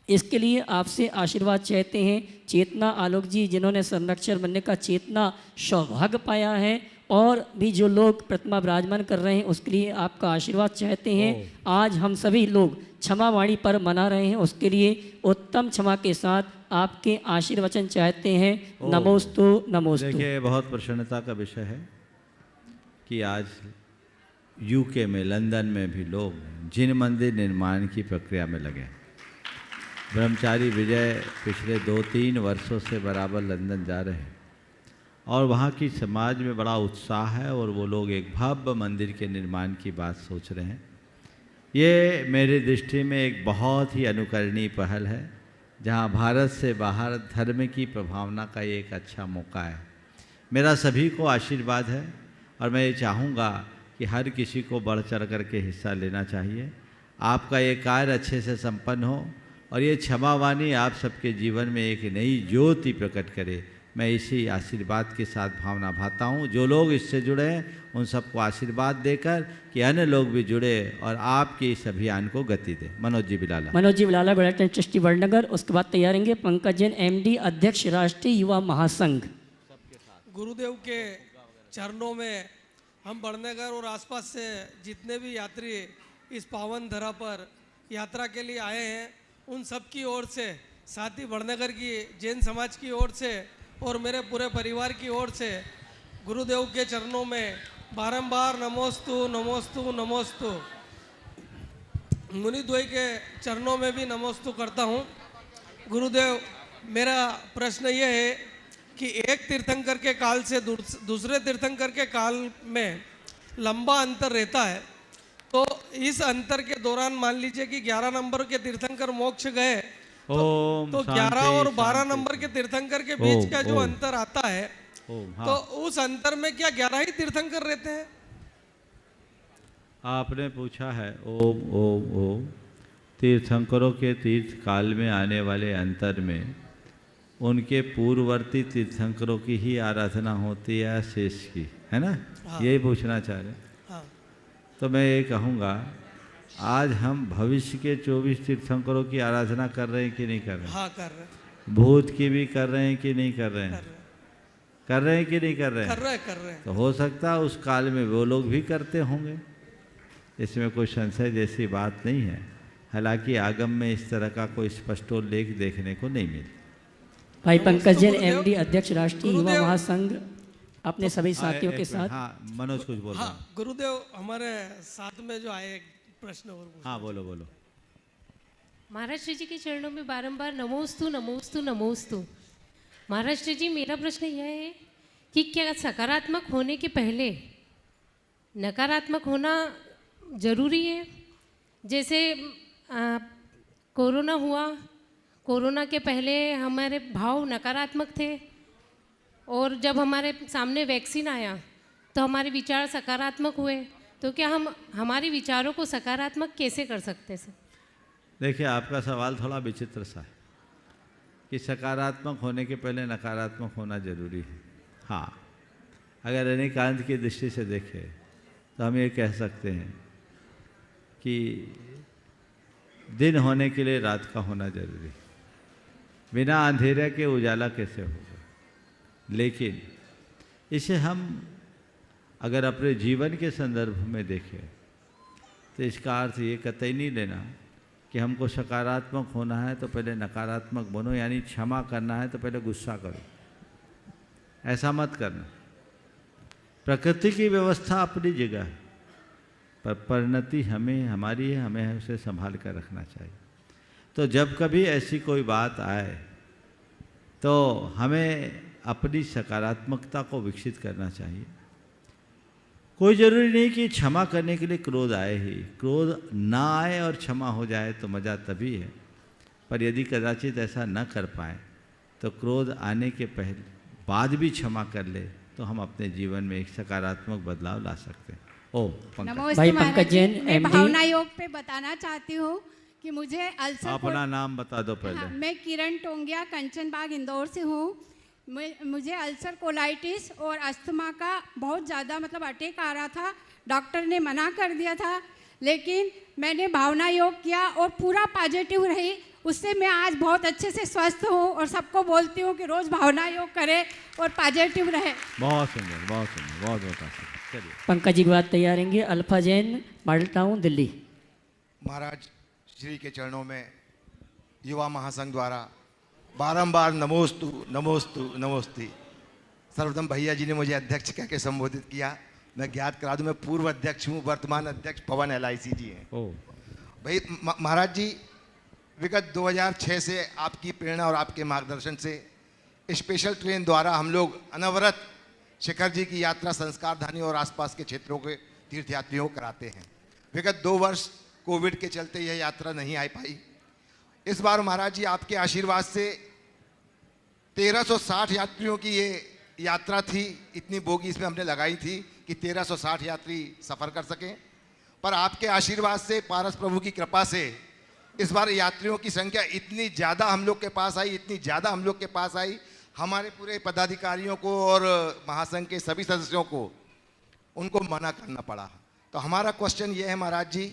इसके लिए आपसे आशीर्वाद चाहते हैं। चेतना आलोक जी जिन्होंने संरक्षक बनने का चेतना सौभाग्य पाया है और भी जो लोग प्रतिमा विराजमान कर रहे हैं उसके लिए आपका आशीर्वाद चाहते हैं। आज हम सभी लोग क्षमा वाणी पर मना रहे हैं, उसके लिए उत्तम क्षमा के साथ आपके आशीर्वचन चाहते हैं। नमोस्तु नमोस्तु। देखिए बहुत प्रसन्नता का विषय है कि आज यूके में लंदन में भी लोग जिन मंदिर निर्माण की प्रक्रिया में लगे। ब्रह्मचारी विजय पिछले 2-3 वर्षों से बराबर लंदन जा रहे हैं और वहाँ की समाज में बड़ा उत्साह है और वो लोग एक भव्य मंदिर के निर्माण की बात सोच रहे हैं। ये मेरी दृष्टि में एक बहुत ही अनुकरणीय पहल है, जहाँ भारत से बाहर धर्म की प्रभावना का ये एक अच्छा मौका है। मेरा सभी को आशीर्वाद है और मैं ये चाहूँगा कि हर किसी को बढ़ चढ़ करके हिस्सा लेना चाहिए। आपका ये कार्य अच्छे से संपन्न हो और ये क्षमावाणी आप सबके जीवन में एक नई ज्योति प्रकट करे। मैं इसी आशीर्वाद के साथ भावना भाता हूँ। जो लोग इससे जुड़े हैं उन सबको आशीर्वाद देकर कि अन्य लोग भी जुड़े और आपके इस अभियान को गति दे। मनोज जी विलाला गोयट सृष्टि वड़नगर। उसके बाद तैयारेंगे पंकज जैन MD अध्यक्ष राष्ट्रीय युवा महासंघ। गुरुदेव के चरणों में हम वड़नगर और आसपास से जितने भी यात्री इस पावन धरा पर यात्रा के लिए आए हैं, उन सब की ओर से, साथ ही बड़नगर की जैन समाज की ओर से और मेरे पूरे परिवार की ओर से गुरुदेव के चरणों में बारंबार नमोस्तु नमोस्तु नमोस्तु, मुनिद्वय के चरणों में भी नमोस्तु करता हूँ। गुरुदेव, मेरा प्रश्न ये है कि एक तीर्थंकर के काल से दूसरे तीर्थंकर के काल में लंबा अंतर रहता है, तो इस अंतर के दौरान मान लीजिए कि 11 नंबर के तीर्थंकर मोक्ष गए, तो 11 और 12 नंबर के तीर्थंकर के बीच का जो अंतर आता है, तो उस अंतर में क्या 11 ही तीर्थंकर रहते हैं? आपने पूछा है ओम ओम ओम, तीर्थंकरों के तीर्थ काल में आने वाले अंतर में उनके पूर्ववर्ती तीर्थंकरों की ही आराधना होती है शेष की, है ना? हाँ। यही पूछना चाह रहे? हाँ। तो मैं ये कहूँगा, आज हम भविष्य के 24 तीर्थंकरों की आराधना कर रहे हैं कि नहीं कर रहे हैं? हाँ, कर रहे हैं। भूत की भी कर रहे हैं कि नहीं कर रहे हैं? कर रहे हैं कि नहीं कर रहे हैं? कर रहे हैं। तो हो सकता है उस काल में वो लोग भी करते होंगे, इसमें कोई संशय जैसी बात नहीं है। हालांकि आगम में इस तरह का कोई स्पष्टोल्लेख देखने को नहीं मिलता। भाई पंकज जैन, एमडी अध्यक्ष राष्ट्रीय युवा महासंघ, अपने सभी साथियों के साथ। हाँ, मनोज कुछ बोल रहा है। हाँ, गुरुदेव, हमारे साथ में जो आए एक प्रश्न और पूछा। हाँ, बोलो बोलो। महाराज श्री जी के चरणों में बारंबार नमोस्तु नमोस्तु नमोस्तु। महाराज श्री जी, मेरा प्रश्न यह है कि क्या सकारात्मक होने के पहले नकारात्मक होना जरूरी है? जैसे कोरोना हुआ, कोरोना के पहले हमारे भाव नकारात्मक थे और जब हमारे सामने वैक्सीन आया तो हमारे विचार सकारात्मक हुए, तो क्या हम हमारे विचारों को सकारात्मक कैसे कर सकते हैं? देखिए, आपका सवाल थोड़ा विचित्र सा है कि सकारात्मक होने के पहले नकारात्मक होना जरूरी है। हाँ, अगर रजनीकांत की दृष्टि से देखें तो हम ये कह सकते हैं कि दिन होने के लिए रात का होना जरूरी है। बिना अंधेरे के उजाला कैसे होगा? लेकिन इसे हम अगर अपने जीवन के संदर्भ में देखें तो इसका अर्थ ये कतई नहीं लेना कि हमको सकारात्मक होना है तो पहले नकारात्मक बनो, यानी क्षमा करना है तो पहले गुस्सा करो। ऐसा मत करना। प्रकृति की व्यवस्था अपनी जगह है, पर परिणति हमारी है, हमें उसे संभाल कर रखना चाहिए। तो जब कभी ऐसी कोई बात आए तो हमें अपनी सकारात्मकता को विकसित करना चाहिए। कोई ज़रूरी नहीं कि क्षमा करने के लिए क्रोध आए ही, क्रोध ना आए और क्षमा हो जाए तो मज़ा तभी है। पर यदि कदाचित ऐसा न कर पाए तो क्रोध आने के बाद भी क्षमा कर ले तो हम अपने जीवन में एक सकारात्मक बदलाव ला सकते हैं। भाई पंकज जैन, मैं भावना योग पे बताना चाहती हूँ कि मुझे अल्सर। अपना नाम बता दो पहले। हाँ, मैं किरण टोंगिया, कंचन बाग, इंदौर से हूँ। मुझे अल्सर कोलाइटिस और अस्थमा का बहुत ज़्यादा अटैक आ रहा था। डॉक्टर ने मना कर दिया था, लेकिन मैंने भावना योग किया और पूरा पॉजिटिव रही। उससे मैं आज बहुत अच्छे से स्वस्थ हूँ और सबको बोलती हूँ कि रोज़ भावना योग करें और पॉजिटिव रहे। बहुत सुंदर, बहुत सुंदर, बहुत बहुत। चलिए, पंकज जी की बात तैयार रहेंगे। Alpha Jain, Model Town, Delhi. Maharaj Shri के चरणों में युवा महासंघ द्वारा बारंबार नमोस्तु नमोस्तु नमोस्ति। सर्वप्रथम भैया जी ने मुझे अध्यक्ष कह के संबोधित किया। मैं ज्ञात करा दूं, मैं पूर्व अध्यक्ष हूं, वर्तमान अध्यक्ष पवन LIC जी हैं। भाई महाराज जी, विगत 2006 से आपकी प्रेरणा और आपके मार्गदर्शन से स्पेशल ट्रेन द्वारा हम लोग अनवरत शिखर जी की यात्रा संस्कारधानी और आसपास के क्षेत्रों के तीर्थयात्रियों को कराते हैं। विगत 2 वर्ष कोविड के चलते यह यात्रा नहीं आ पाई। इस बार महाराज जी आपके आशीर्वाद से 1360 यात्रियों की ये यात्रा थी। इतनी बोगी इसमें हमने लगाई थी कि 1360 यात्री सफ़र कर सकें, पर आपके आशीर्वाद से, पारस प्रभु की कृपा से इस बार यात्रियों की संख्या इतनी ज़्यादा हम लोग के पास आई, इतनी ज़्यादा हम लोग के पास आई, हमारे पूरे पदाधिकारियों को और महासंघ के सभी सदस्यों को उनको मना करना पड़ा। तो हमारा क्वेश्चन ये है महाराज जी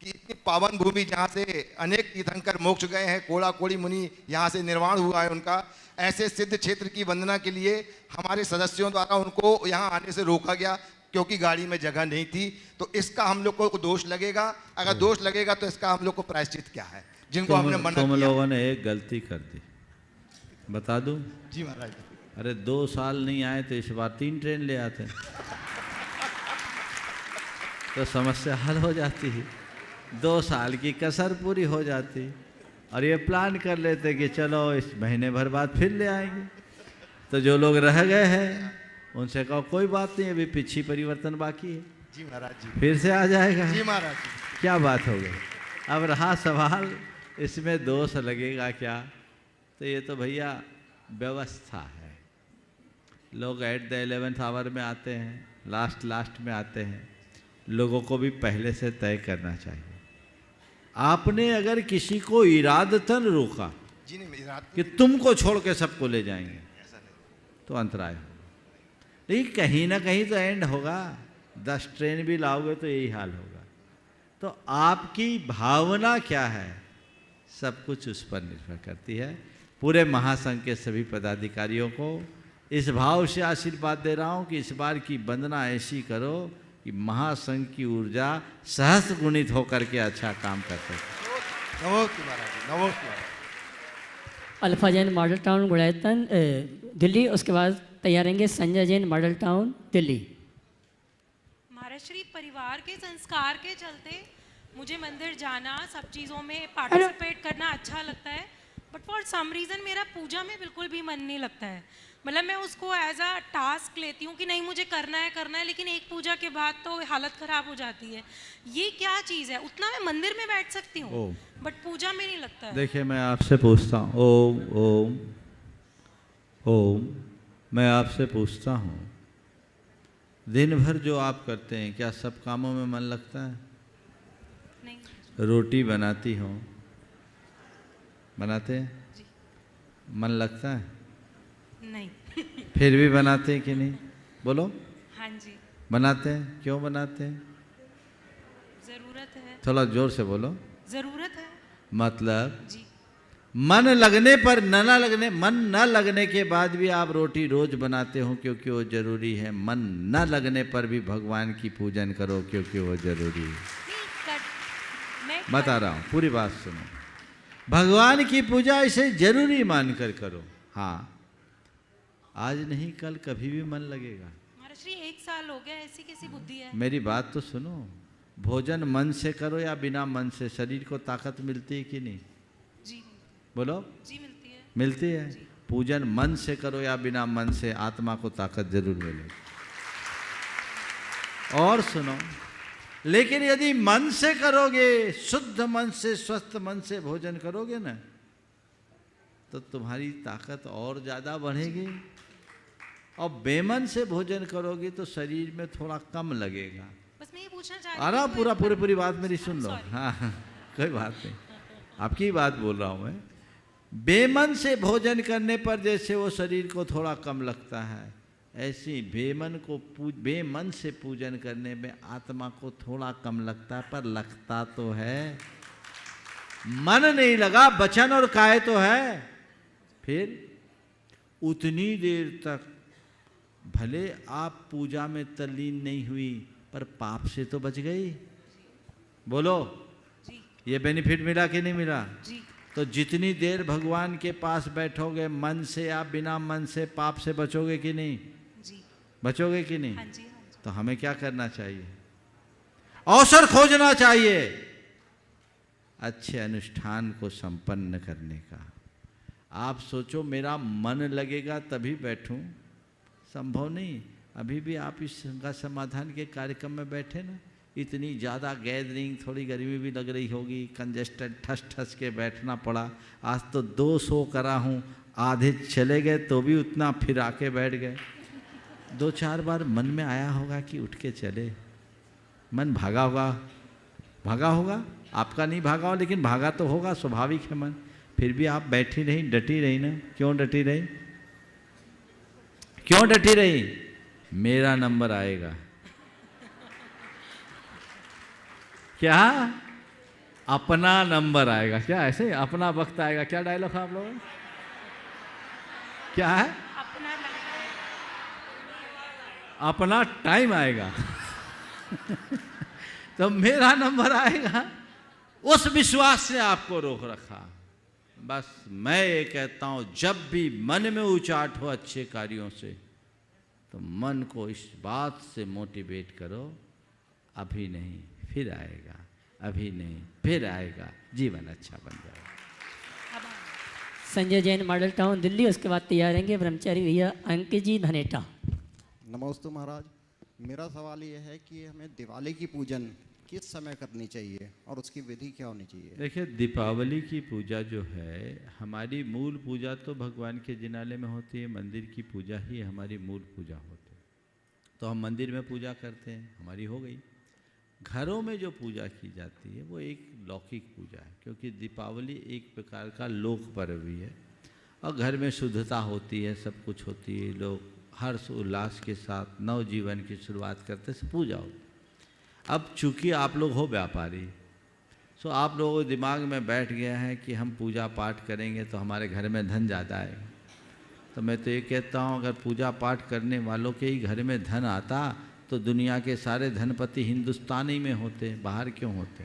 कि इतनी पावन भूमि जहाँ से अनेक तीर्थंकर मोक्ष गए हैं, कोड़ा कोड़ी मुनि यहाँ से निर्वाण हुआ है उनका, ऐसे सिद्ध क्षेत्र की वंदना के लिए हमारे सदस्यों द्वारा उनको यहाँ आने से रोका गया। क्योंकि गाड़ी में जगह नहीं थी। तो इसका हम लोग को दोष लगेगा? अगर दोष लगेगा तो इसका हम लोग को प्रायश्चित क्या है जिनको हमने मना किया? तुम लोगों ने एक गलती कर दी, बता दूं? जी महाराज। अरे 2 साल नहीं आए तो इस बार 3 ट्रेन ले आते तो समस्या हल हो जाती है, 2 साल की कसर पूरी हो जाती। और ये प्लान कर लेते कि चलो इस महीने भर बाद फिर ले आएंगे। तो जो लोग रह गए हैं उनसे कहो कोई बात नहीं, अभी पीछे परिवर्तन बाकी है। जी महाराज जी। फिर से आ जाएगा। जी महाराज। क्या बात हो गई? अब रहा सवाल इसमें दोष लगेगा क्या, तो ये तो भैया व्यवस्था है। लोग एट द 11th आवर में आते हैं, लास्ट में आते हैं। लोगों को भी पहले से तय करना चाहिए। आपने अगर किसी को इरादतन रोका जी नहीं, कि तुमको छोड़ के सबको ले जाएंगे तो अंतराय होगा। लेकिन कहीं ना कहीं तो एंड होगा। 10 ट्रेन भी लाओगे तो यही हाल होगा। तो आपकी भावना क्या है, सब कुछ उस पर निर्भर करती है। पूरे महासंघ के सभी पदाधिकारियों को इस भाव से आशीर्वाद दे रहा हूँ कि इस बार की वंदना ऐसी करो कि महासंघ की ऊर्जा सहस्र गुणित होकर के अच्छा काम कर सके। नमोस्तु महाराज, नमोस्तु। अल्फा जैन मॉडल टाउन गुड़ैतन दिल्ली, उसके बाद तैयार रहेंगे संजय जैन मॉडल टाउन दिल्ली। महाराज श्री, परिवार के संस्कार के चलते मुझे मंदिर जाना, सब चीज़ों में पार्टिसिपेट करना अच्छा लगता है, बट फॉर सम रीज़न मेरा पूजा में बिल्कुल भी मन नहीं लगता है। मतलब मैं उसको एज अ टास्क लेती हूँ कि नहीं मुझे करना है, लेकिन एक पूजा के बाद तो हालत ख़राब हो जाती है। ये क्या चीज़ है? उतना मैं मंदिर में बैठ सकती हूँ बट पूजा में नहीं लगता है। देखिए मैं आपसे पूछता हूँ, ओम ओम ओम, मैं आपसे पूछता हूँ, दिन भर जो आप करते हैं क्या सब कामों में मन लगता है? नहीं। रोटी बनाती हो, बनाते हैं? जी। मन लगता है? नहीं। फिर भी बनाते हैं कि नहीं? बोलो। हाँ जी। बनाते हैं। क्यों बनाते हैं? ज़रूरत है। थोड़ा जोर से बोलो। ज़रूरत है। मतलब जी। मन लगने पर मन न लगने के बाद भी आप रोटी रोज बनाते हो क्योंकि वो जरूरी है। मन न लगने पर भी भगवान की पूजन करो क्योंकि वो जरूरी है। बता रहा हूँ, पूरी बात सुनो। भगवान की पूजा इसे जरूरी मानकर करो। हाँ, आज नहीं कल कभी भी मन लगेगा। महाराज श्री 1 साल हो गया, ऐसी कैसी बुद्धि है? मेरी बात तो सुनो। भोजन मन से करो या बिना मन से, शरीर को ताकत मिलती है कि नहीं? जी। बोलो। जी मिलती है। मिलती है। पूजन मन से करो या बिना मन से, आत्मा को ताकत जरूर मिलेगी। और सुनो, लेकिन यदि मन से करोगे, शुद्ध मन से, स्वस्थ मन से भोजन करोगे ना, तो तुम्हारी ताकत और ज़्यादा बढ़ेगी। और बेमन से भोजन करोगे तो शरीर में थोड़ा कम लगेगा। बस मैं ये पूछना चाह रही हूँ, पूरी बात मेरी सुन लो। हाँ, कोई बात नहीं, आपकी बात बोल रहा हूँ मैं। बेमन से भोजन करने पर जैसे वो शरीर को थोड़ा कम लगता है, ऐसी बेमन से पूजन करने में आत्मा को थोड़ा कम लगता है, पर लगता तो है। मन नहीं लगा, वचन और काया तो है। फिर उतनी देर तक भले आप पूजा में तल्लीन नहीं हुई, पर पाप से तो बच गई। बोलो। जी। ये बेनिफिट मिला कि नहीं मिला? जी। तो जितनी देर भगवान के पास बैठोगे मन से या बिना मन से, पाप से बचोगे कि नहीं? जी। बचोगे कि नहीं? हाँ जी, हाँ जी। तो हमें क्या करना चाहिए? अवसर खोजना चाहिए अच्छे अनुष्ठान को संपन्न करने का। आप सोचो मेरा मन लगेगा तभी बैठूं, संभव नहीं। अभी भी आप इस गंगा समाधान के कार्यक्रम में बैठे ना, इतनी ज़्यादा गैदरिंग, थोड़ी गर्मी भी लग रही होगी, कंजेस्टेड, ठस ठस के बैठना पड़ा। आज तो 2 शो करा हूँ, आधे चले गए तो भी उतना फिर आके बैठ गए। 2-4 बार मन में आया होगा कि उठ के चले। मन भागा होगा, आपका नहीं भागा हो, लेकिन भागा तो होगा, स्वाभाविक है मन। फिर भी आप बैठी रही, डटी रही ना। क्यों डटी रही? क्यों डटी रही? मेरा नंबर आएगा। क्या? अपना नंबर आएगा। क्या ऐसे अपना वक्त आएगा? क्या डायलॉग है आप लोगों? क्या है? अपना टाइम आएगा तो मेरा नंबर आएगा, उस विश्वास से आपको रोक रखा। बस मैं ये कहता हूँ, जब भी मन में उचाट हो अच्छे कार्यों से, तो मन को इस बात से मोटिवेट करो, अभी नहीं फिर आएगा, अभी नहीं फिर आएगा, जीवन अच्छा बन जाएगा। Sanjay Jain, Model Town, Delhi. उसके बाद तैयार रहेंगे ब्रह्मचारी भैया अंकित जी धनेटा। नमस्ते महाराज, मेरा सवाल ये है कि हमें दिवाली की पूजन किस समय करनी चाहिए और उसकी विधि क्या होनी चाहिए? देखिए, दीपावली की पूजा जो है, हमारी मूल पूजा तो भगवान के जिनाले में होती है, मंदिर की पूजा ही हमारी मूल पूजा होती है। तो हम मंदिर में पूजा करते हैं, हमारी हो गई। घरों में जो पूजा की जाती है वो एक लौकिक पूजा है, क्योंकि दीपावली एक प्रकार का लोक पर्व भी है और घर में शुद्धता होती है, सब कुछ होती है, लोग हर्ष उल्लास के साथ नव जीवन की शुरुआत करते से पूजा होती है। अब चूँकि आप लोग हो व्यापारी, सो आप लोगों के दिमाग में बैठ गया है कि हम पूजा पाठ करेंगे तो हमारे घर में धन ज़्यादा आएगा। तो मैं तो ये कहता हूँ, अगर पूजा पाठ करने वालों के ही घर में धन आता तो दुनिया के सारे धनपति हिंदुस्तान ही में होते, बाहर क्यों होते?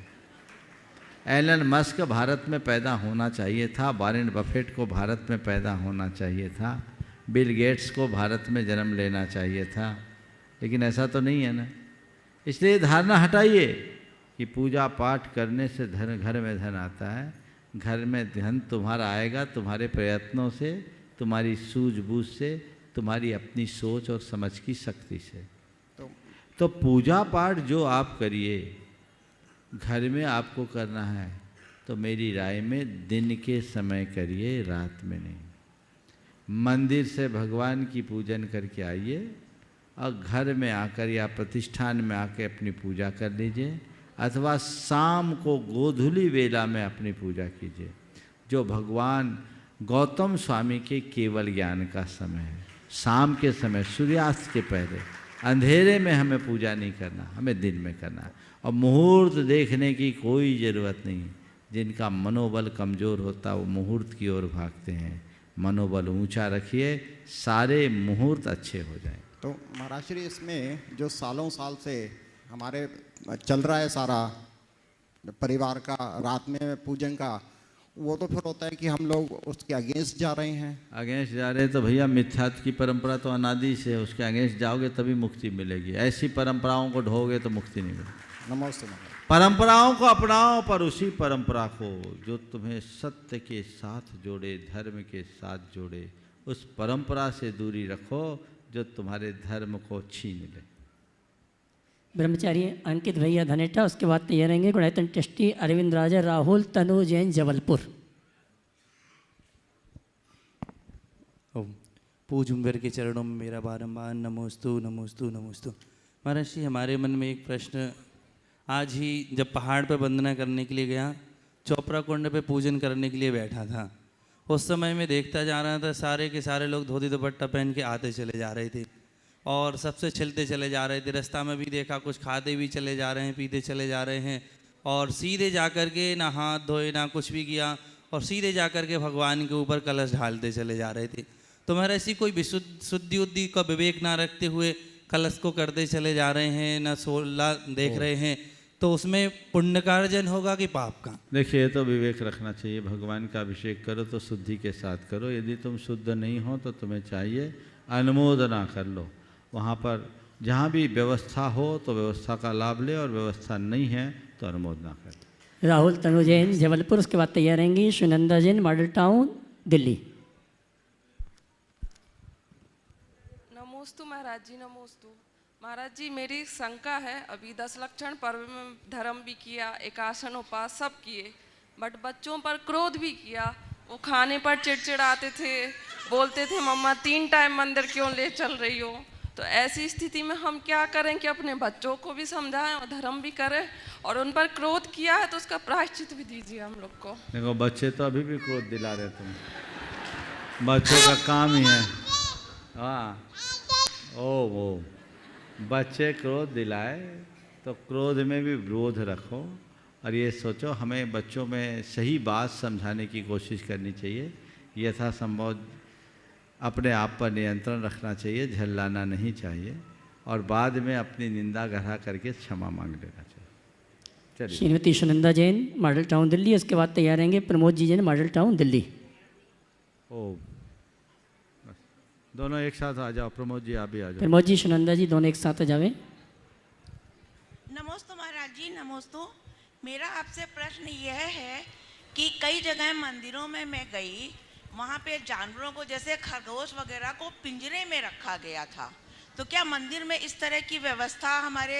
एलन मस्क भारत में पैदा होना चाहिए था, वॉरेन बफेट को भारत में पैदा होना चाहिए था, बिल गेट्स को भारत में जन्म लेना चाहिए था, लेकिन ऐसा तो नहीं है ना। इसलिए धारणा हटाइए कि पूजा पाठ करने से धन, घर में धन आता है। घर में धन तुम्हारा आएगा तुम्हारे प्रयत्नों से, तुम्हारी सूझबूझ से, तुम्हारी अपनी सोच और समझ की शक्ति से। तो पूजा पाठ जो आप करिए घर में आपको करना है, तो मेरी राय में दिन के समय करिए, रात में नहीं। मंदिर से भगवान की पूजन करके आइए और घर में आकर या प्रतिष्ठान में आकर अपनी पूजा कर लीजिए, अथवा शाम को गोधूली वेला में अपनी पूजा कीजिए, जो भगवान गौतम स्वामी के केवल ज्ञान का समय है। शाम के समय सूर्यास्त के पहले अंधेरे में हमें पूजा नहीं करना, हमें दिन में करना है। और मुहूर्त देखने की कोई ज़रूरत नहीं। जिनका मनोबल कमज़ोर होता है वो मुहूर्त की ओर भागते हैं। मनोबल ऊंचा रखिए, सारे मुहूर्त अच्छे हो जाएं। तो महाराज श्री, इसमें जो सालों साल से हमारे चल रहा है सारा परिवार का रात में पूजन का, वो तो फिर होता है कि हम लोग उसके अगेंस्ट जा रहे हैं। अगेंस्ट जा रहे हैं तो भैया, मिथ्यात्व की परंपरा तो अनादि से है, उसके अगेंस्ट जाओगे तभी मुक्ति मिलेगी। ऐसी परंपराओं को ढोगे तो मुक्ति नहीं मिलेगी। नमस्ते। परंपराओं को अपनाओ, पर उसी परंपरा को जो तुम्हें सत्य के साथ जोड़े, धर्म के साथ जोड़े, उस परंपरा से दूरी रखो जो तुम्हारे धर्म को छीन ले। ब्रह्मचारी अंकित भैया धनेटा। उसके बाद तैयार रहेंगे गुणायतन ट्रस्टी अरविंद राजा, राहुल तनु जैन, जबलपुर। पूज उम्र के चरणों में मेरा बारंबार नमोस्तु नमोस्तु नमोस्तु। महाराज जी, हमारे मन में एक प्रश्न, आज ही जब पहाड़ पर वंदना करने के लिए गया, चोपड़ा कुंड पे पूजन करने के लिए बैठा था, उस समय में देखता जा रहा था सारे के सारे लोग धोती दुपट्टा पहन के आते चले जा रहे थे और सबसे छिलते चले जा रहे थे। रास्ता में भी देखा कुछ खाते भी चले जा रहे हैं, पीते चले जा रहे हैं, और सीधे जा कर के ना हाथ धोए ना कुछ भी किया, और सीधे जा कर के भगवान के ऊपर कलश ढालते चले जा रहे थे। तो मेरा ऐसी कोई शुद्धि उद्धि का विवेक ना रखते हुए कलश को करते चले जा रहे हैं, ना सोला देख रहे हैं, तो उसमें पुण्य का अर्जन होगा कि पाप का? देखिए, ये तो विवेक रखना चाहिए। भगवान का अभिषेक करो तो शुद्धि के साथ करो। यदि तुम शुद्ध नहीं हो तो तुम्हें चाहिए अनुमोदना कर लो। वहाँ पर जहाँ भी व्यवस्था हो तो व्यवस्था का लाभ ले, और व्यवस्था नहीं है तो अनुमोदना कर। राहुल तनु जैन, जबलपुर। उसके बाद तैयार रहेंगी सुनंदा जैन, मॉडल टाउन, दिल्ली। नमोस्तु महाराज जी, नमोस्तु महाराज जी। मेरी शंका है, अभी 10 लक्षण पर्व में धर्म भी किया, एकासन उपास सब किए, बट बच्चों पर क्रोध भी किया। वो खाने पर चिड़चिड़ाते थे, बोलते थे मम्मा 3 टाइम मंदिर क्यों ले चल रही हो। तो ऐसी स्थिति में हम क्या करें कि अपने बच्चों को भी समझाएं और धर्म भी करें, और उन पर क्रोध किया है तो उसका प्रायश्चित भी दीजिए हम लोग को। देखो, बच्चे तो अभी भी क्रोध दिला रहे तुम, बच्चों का काम ही है। हाँ, वो बच्चे क्रोध दिलाए तो क्रोध में भी विरोध रखो, और ये सोचो हमें बच्चों में सही बात समझाने की कोशिश करनी चाहिए। यथासंभव अपने आप पर नियंत्रण रखना चाहिए, झल्लाना नहीं चाहिए। और बाद में अपनी निंदा गढ़ा करके क्षमा मांग लेना चाहिए। चलिए। Shrimati Sunanda Jain, Model Town Delhi. उसके बाद तैयार रहेंगे प्रमोद जी जैन, मॉडल टाउन दिल्ली। ओ, दोनों एक साथ आ जाओ। प्रमोद जी आप भी आ जाओ। प्रमोद जी, सुनंदा जी दोनों एक साथ आ जावे। नमोस्तु महाराज जी, नमोस्तु। मेरा आपसे प्रश्न यह है कि कई जगह मंदिरों में मैं गई, वहाँ पे जानवरों को जैसे खरगोश वगैरह को पिंजरे में रखा गया था, तो क्या मंदिर में इस तरह की व्यवस्था हमारे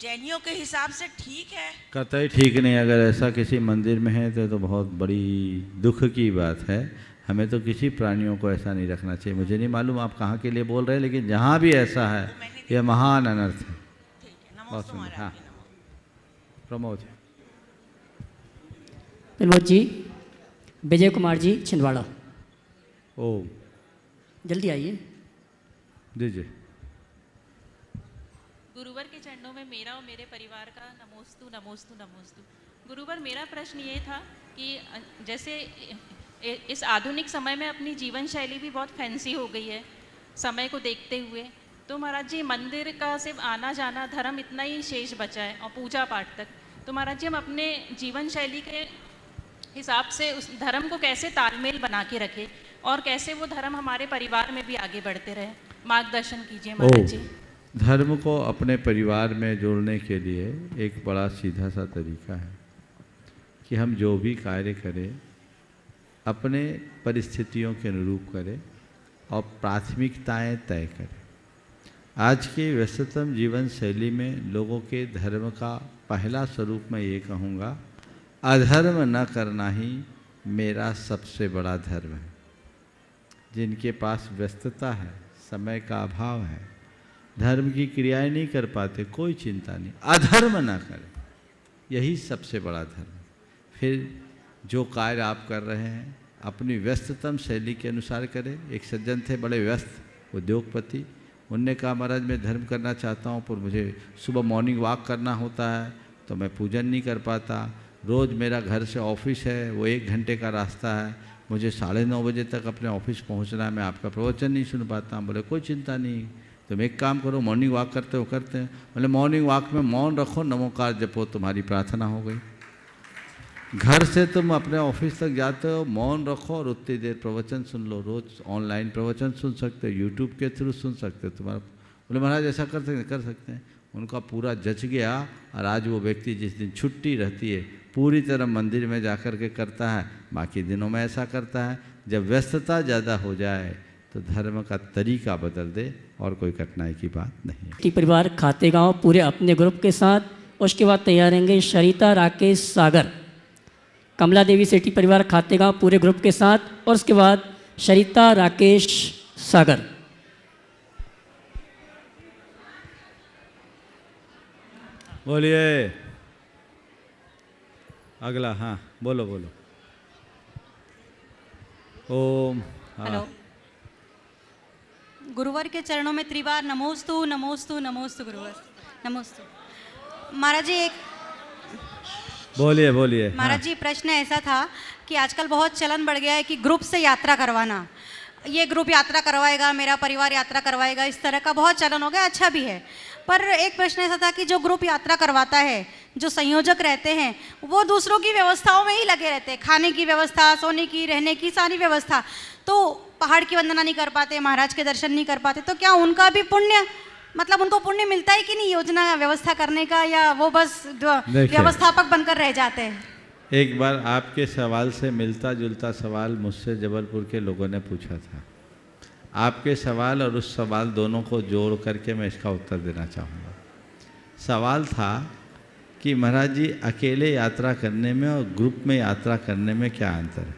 जैनियों के हिसाब से ठीक है? कतई ठीक नहीं। अगर ऐसा किसी मंदिर में है तो बहुत बड़ी दुख की बात है। हमें तो किसी प्राणियों को ऐसा नहीं रखना चाहिए। मुझे नहीं मालूम आप कहाँ के लिए बोल रहे हैं, लेकिन जहाँ भी ऐसा है यह महान अनर्थ है। बहुत सुंदर। हाँ, प्रमोद। प्रमोद जी, विजय कुमार जी छिंदवाड़ा। ओ, जल्दी आइए। दीजिए। गुरुवर के चरणों में मेरा और मेरे परिवार का नमोस्तु नमोस्तु नमोस्तु। गुरुवर, मेरा प्रश्न ये था कि जैसे इस आधुनिक समय में अपनी जीवन शैली भी बहुत फैंसी हो गई है समय को देखते हुए, तो महाराज जी मंदिर का सिर्फ आना जाना धर्म इतना ही शेष बचा है और पूजा पाठ तक, तो महाराज जी हम अपने जीवन शैली के हिसाब से उस धर्म को कैसे तालमेल बना के रखें और कैसे वो धर्म हमारे परिवार में भी आगे बढ़ते रहे, मार्गदर्शन कीजिए महाराज जी। धर्म को अपने परिवार में जोड़ने के लिए एक बड़ा सीधा सा तरीका है कि हम जो भी कार्य करें अपने परिस्थितियों के अनुरूप करें और प्राथमिकताएं तय करें। आज के व्यस्ततम जीवन शैली में लोगों के धर्म का पहला स्वरूप मैं ये कहूँगा, अधर्म न करना ही मेरा सबसे बड़ा धर्म है। जिनके पास व्यस्तता है, समय का अभाव है, धर्म की क्रियाएं नहीं कर पाते, कोई चिंता नहीं, अधर्म ना करें, यही सबसे बड़ा धर्म। फिर जो कार्य आप कर रहे हैं अपनी व्यस्ततम शैली के अनुसार करें। एक सज्जन थे बड़े व्यस्त उद्योगपति, उनने कहा महाराज मैं धर्म करना चाहता हूँ पर मुझे सुबह मॉर्निंग वॉक करना होता है तो मैं पूजन नहीं कर पाता। रोज़ मेरा घर से ऑफिस है, वो 1 घंटे का रास्ता है, मुझे 9:30 बजे तक अपने ऑफिस पहुँचना है, मैं आपका प्रवचन नहीं सुन पाता। बोले कोई चिंता नहीं, तुम एक काम करो, मॉर्निंग वॉक करते हो करते हैं। बोले मॉर्निंग वॉक में मौन रखो, नमोकार जपो, तुम्हारी प्रार्थना हो गई। घर से तुम अपने ऑफिस तक जाते हो, मौन रखो और उतनी देर प्रवचन सुन लो। रोज़ ऑनलाइन प्रवचन सुन सकते हो, यूट्यूब के थ्रू सुन सकते हो। तुम्हारा बोले महाराज ऐसा कर सकते हैं। उनका पूरा जच गया और आज वो व्यक्ति जिस दिन छुट्टी रहती है पूरी तरह मंदिर में जाकर के करता है, बाकी दिनों में ऐसा करता है। जब व्यस्तता ज़्यादा हो जाए तो धर्म का तरीका बदल दे और कोई कठिनाई की बात नहीं है। परिवार खातेगांव पूरे अपने ग्रुप के साथ। उसके बाद तैयार रहेंगे सरिता राकेश सागर, कमला देवी सेठी परिवार खातेगांव पूरे ग्रुप के साथ, और उसके बाद सरिता राकेश सागर। बोलिए अगला। हाँ बोलो बोलो। ओम। हेलो। गुरुवर के चरणों में त्रिवार नमोस्तु नमोस्तु नमोस्तु। गुरुवर नमोस्तु। महाराज जी एक बोलिए बोलिए। महाराज जी प्रश्न ऐसा था कि आजकल बहुत चलन बढ़ गया है कि ग्रुप से यात्रा करवाना, ये ग्रुप यात्रा करवाएगा, मेरा परिवार यात्रा करवाएगा, इस तरह का बहुत चलन हो गया, अच्छा भी है। पर एक प्रश्न ऐसा था कि जो ग्रुप यात्रा करवाता है, जो संयोजक रहते हैं, वो दूसरों की व्यवस्थाओं में ही लगे रहते हैं, खाने की व्यवस्था, सोने की, रहने की सारी व्यवस्था, तो पहाड़ की वंदना नहीं कर पाते, महाराज के दर्शन नहीं कर पाते, तो क्या उनका भी पुण्य, मतलब उनको पुण्य मिलता है कि नहीं योजना व्यवस्था करने का, या वो बस व्यवस्थापक बनकर रह जाते हैं? एक बार आपके सवाल से मिलता जुलता सवाल मुझसे जबलपुर के लोगों ने पूछा था। आपके सवाल और उस सवाल दोनों को जोड़ करके मैं इसका उत्तर देना चाहूँगा। सवाल था कि महाराज जी अकेले यात्रा करने में और ग्रुप में यात्रा करने में क्या अंतर है?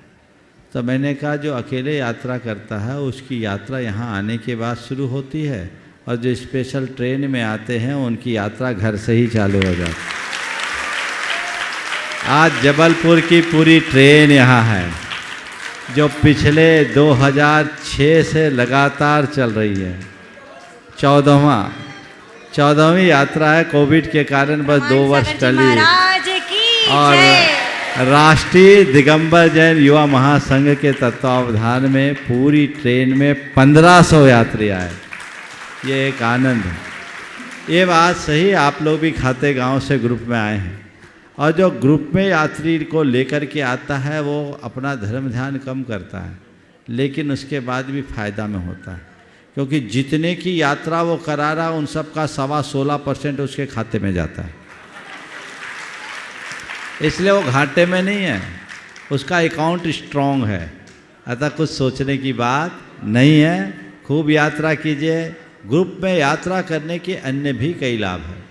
तो मैंने कहा जो अकेले यात्रा करता है उसकी यात्रा यहाँ आने के बाद शुरू होती है, और जो स्पेशल ट्रेन में आते हैं उनकी यात्रा घर से ही चालू हो जाती है। आज जबलपुर की पूरी ट्रेन यहाँ है जो पिछले 2006 से लगातार चल रही है। 14वीं यात्रा है, कोविड के कारण बस 2 वर्ष टली। और राष्ट्रीय दिगंबर जैन युवा महासंघ के तत्वावधान में पूरी ट्रेन में 1500 यात्री आए। ये एक आनंद है। ये बात सही, आप लोग भी खाते गांव से ग्रुप में आए हैं, और जो ग्रुप में यात्री को लेकर के आता है वो अपना धर्म ध्यान कम करता है, लेकिन उसके बाद भी फायदा में होता है, क्योंकि जितने की यात्रा वो करा रहा उन सब का 16% उसके खाते में जाता है। इसलिए वो घाटे में नहीं है, उसका अकाउंट स्ट्रॉन्ग है। अतः कुछ सोचने की बात नहीं है। खूब यात्रा कीजिए। ग्रुप में यात्रा करने के अन्य भी कई लाभ हैं।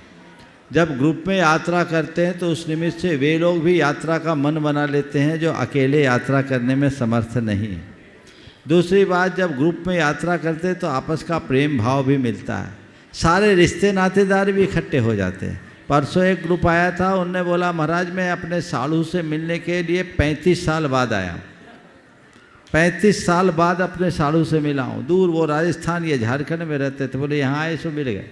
जब ग्रुप में यात्रा करते हैं तो उस निमित्त से वे लोग भी यात्रा का मन बना लेते हैं जो अकेले यात्रा करने में समर्थ नहीं है। दूसरी बात, जब ग्रुप में यात्रा करते हैं तो आपस का प्रेम भाव भी मिलता है, सारे रिश्ते नातेदार भी इकट्ठे हो जाते हैं। परसों एक ग्रुप आया था, उनने बोला महाराज मैं अपने साड़ू से मिलने के लिए 35 साल बाद आया हूँ। 35 साल बाद अपने साड़ू से मिला हूँ। दूर वो राजस्थान या झारखंड में रहते थे, बोले यहाँ आए सो मिल गए।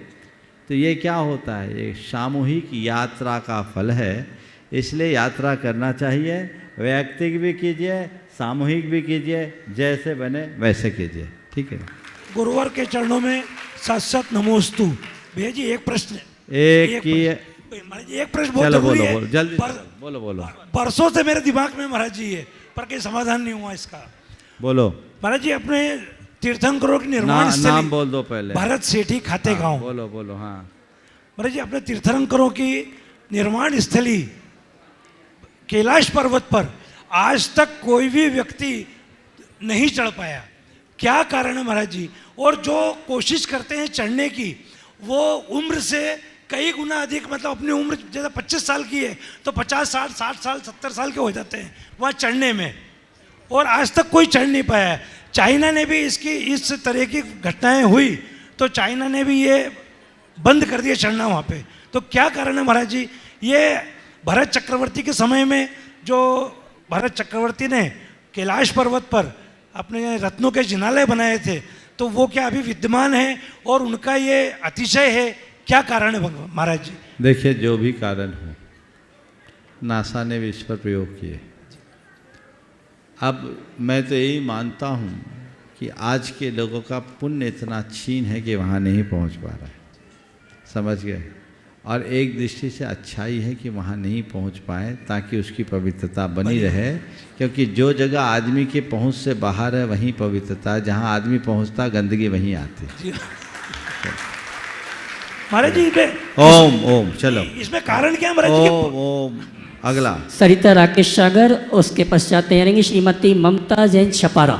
तो ये क्या होता है? ये सामूहिक यात्रा का फल है। इसलिए यात्रा करना चाहिए, वैयक्तिक भी कीजिए, सामूहिक भी कीजिए, जैसे बने वैसे कीजिए। ठीक है। गुरुवर के चरणों में सत सत नमोस्तु। भैया जी एक प्रश्न, एक प्रश्न बहुत जरूरी है। जल्दी बोलो। बरसों से मेरे दिमाग में महाराज जी है, पर कोई समाधान नहीं हुआ इसका। बोलो महाराज जी। अपने तीर्थंकरों की निर्माण स्थली, नाम बोल दो पहले। भरत सेठी खाते गांव। बोलो। हाँ महाराज जी, अपने तीर्थंकरों की निर्माण स्थली कैलाश पर्वत पर आज तक कोई भी व्यक्ति नहीं चढ़ पाया। क्या कारण है महाराज जी? और जो कोशिश करते हैं चढ़ने की, वो उम्र से कई गुना अधिक, मतलब अपनी उम्र जैसे 25 साल की है तो 50, 60, 60 साल, 70 साल के हो जाते हैं वहाँ चढ़ने में, और आज तक कोई चढ़ नहीं पाया है। चाइना ने भी इस तरह की घटनाएं हुई तो चाइना ने भी ये बंद कर दिया चढ़ना वहाँ पे। तो क्या कारण है महाराज जी? ये भरत चक्रवर्ती के समय में जो भरत चक्रवर्ती ने कैलाश पर्वत पर अपने रत्नों के जिनालय बनाए थे, तो वो क्या अभी विद्यमान है और उनका ये अतिशय है? क्या कारण है महाराज जी? देखिए, जो भी कारण हो, नासा ने भी इस पर प्रयोग किए। अब मैं तो यही मानता हूँ कि आज के लोगों का पुण्य इतना क्षीण है कि वहाँ नहीं पहुँच पा रहा है, समझ गए? और एक दृष्टि से अच्छाई है कि वहाँ नहीं पहुँच पाए, ताकि उसकी पवित्रता बनी रहे। क्योंकि जो जगह आदमी के पहुँच से बाहर है वहीं पवित्रता है, जहाँ आदमी पहुँचता गंदगी वहीं आती है। महाराज जी ओम चलो, इसमें कारण क्या महाराज जी? ओम। अगला सरिता राकेश सागर, उसके पश्चात तैयारेंगी श्रीमती ममता जैन छपारा।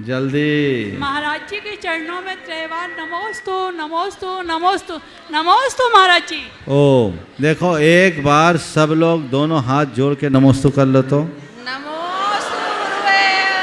जल्दी। महाराज जी के चरणों में त्रैवार नमोस्तु नमोस्तु नमोस्तु नमोस्तु महाराज जी। ओम। देखो, एक बार सब लोग दोनों हाथ जोड़ के नमोस्तु कर लो तो।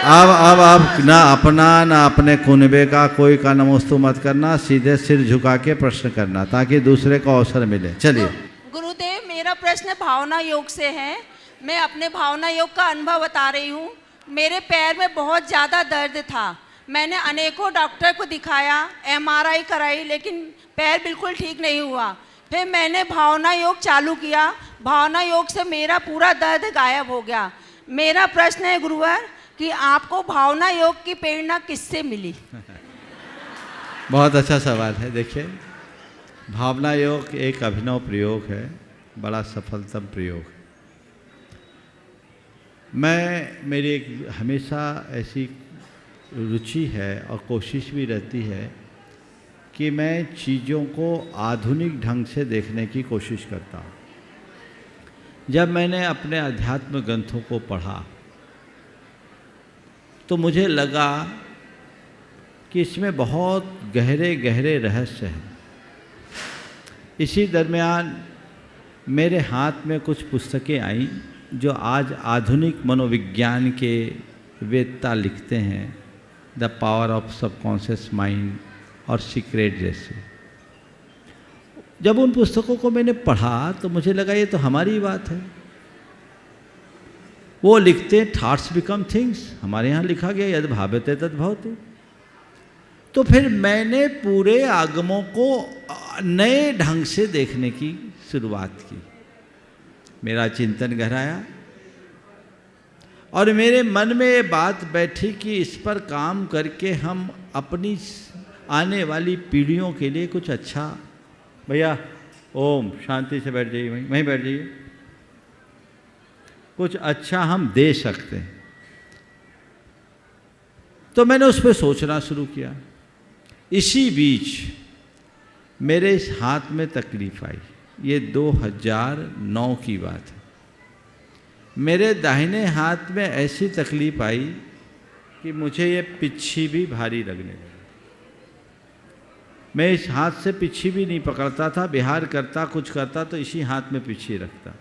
अब ना अपना ना अपने कुनबे का कोई का नमोस्तु मत करना, सीधे सिर झुका के प्रश्न करना, ताकि दूसरे को अवसर मिले। चलिए। गुरुदेव, मेरा प्रश्न भावना योग से है। मैं अपने भावना योग का अनुभव बता रही हूँ। मेरे पैर में बहुत ज़्यादा दर्द था। मैंने अनेकों डॉक्टर को दिखाया, MRI कराई, लेकिन पैर बिल्कुल ठीक नहीं हुआ। फिर मैंने भावना योग चालू किया। भावना योग से मेरा पूरा दर्द गायब हो गया। मेरा प्रश्न है गुरुवर कि आपको भावना योग की प्रेरणा किससे मिली? बहुत अच्छा सवाल है। देखिए, भावना योग एक अभिनव प्रयोग है, बड़ा सफलतम प्रयोग है। मेरी एक हमेशा ऐसी रुचि है और कोशिश भी रहती है कि मैं चीज़ों को आधुनिक ढंग से देखने की कोशिश करता हूँ। जब मैंने अपने अध्यात्म ग्रंथों को पढ़ा तो मुझे लगा कि इसमें बहुत गहरे गहरे रहस्य हैं। इसी दरमियान मेरे हाथ में कुछ पुस्तकें आईं जो आज आधुनिक मनोविज्ञान के वेत्ता लिखते हैं, the power of subconscious mind और सीक्रेट जैसे। जब उन पुस्तकों को मैंने पढ़ा तो मुझे लगा ये तो हमारी बात है। वो लिखते हैं थॉट्स बिकम थिंग्स, हमारे यहाँ लिखा गया यद भावते तद भवति। तो फिर मैंने पूरे आगमों को नए ढंग से देखने की शुरुआत की। मेरा चिंतन गहराया और मेरे मन में ये बात बैठी कि इस पर काम करके हम अपनी आने वाली पीढ़ियों के लिए कुछ अच्छा, भैया ओम शांति से बैठ जाइए, वहीं बैठ जाइए, कुछ अच्छा हम दे सकते हैं। तो मैंने उस पर सोचना शुरू किया। इसी बीच मेरे इस हाथ में तकलीफ आई। ये 2009 की बात है। मेरे दाहिने हाथ में ऐसी तकलीफ आई कि मुझे ये पिच्छी भी भारी लगने लगी। मैं इस हाथ से पिच्छी भी नहीं पकड़ता था, बिहार करता कुछ करता तो इसी हाथ में पिच्छी रखता।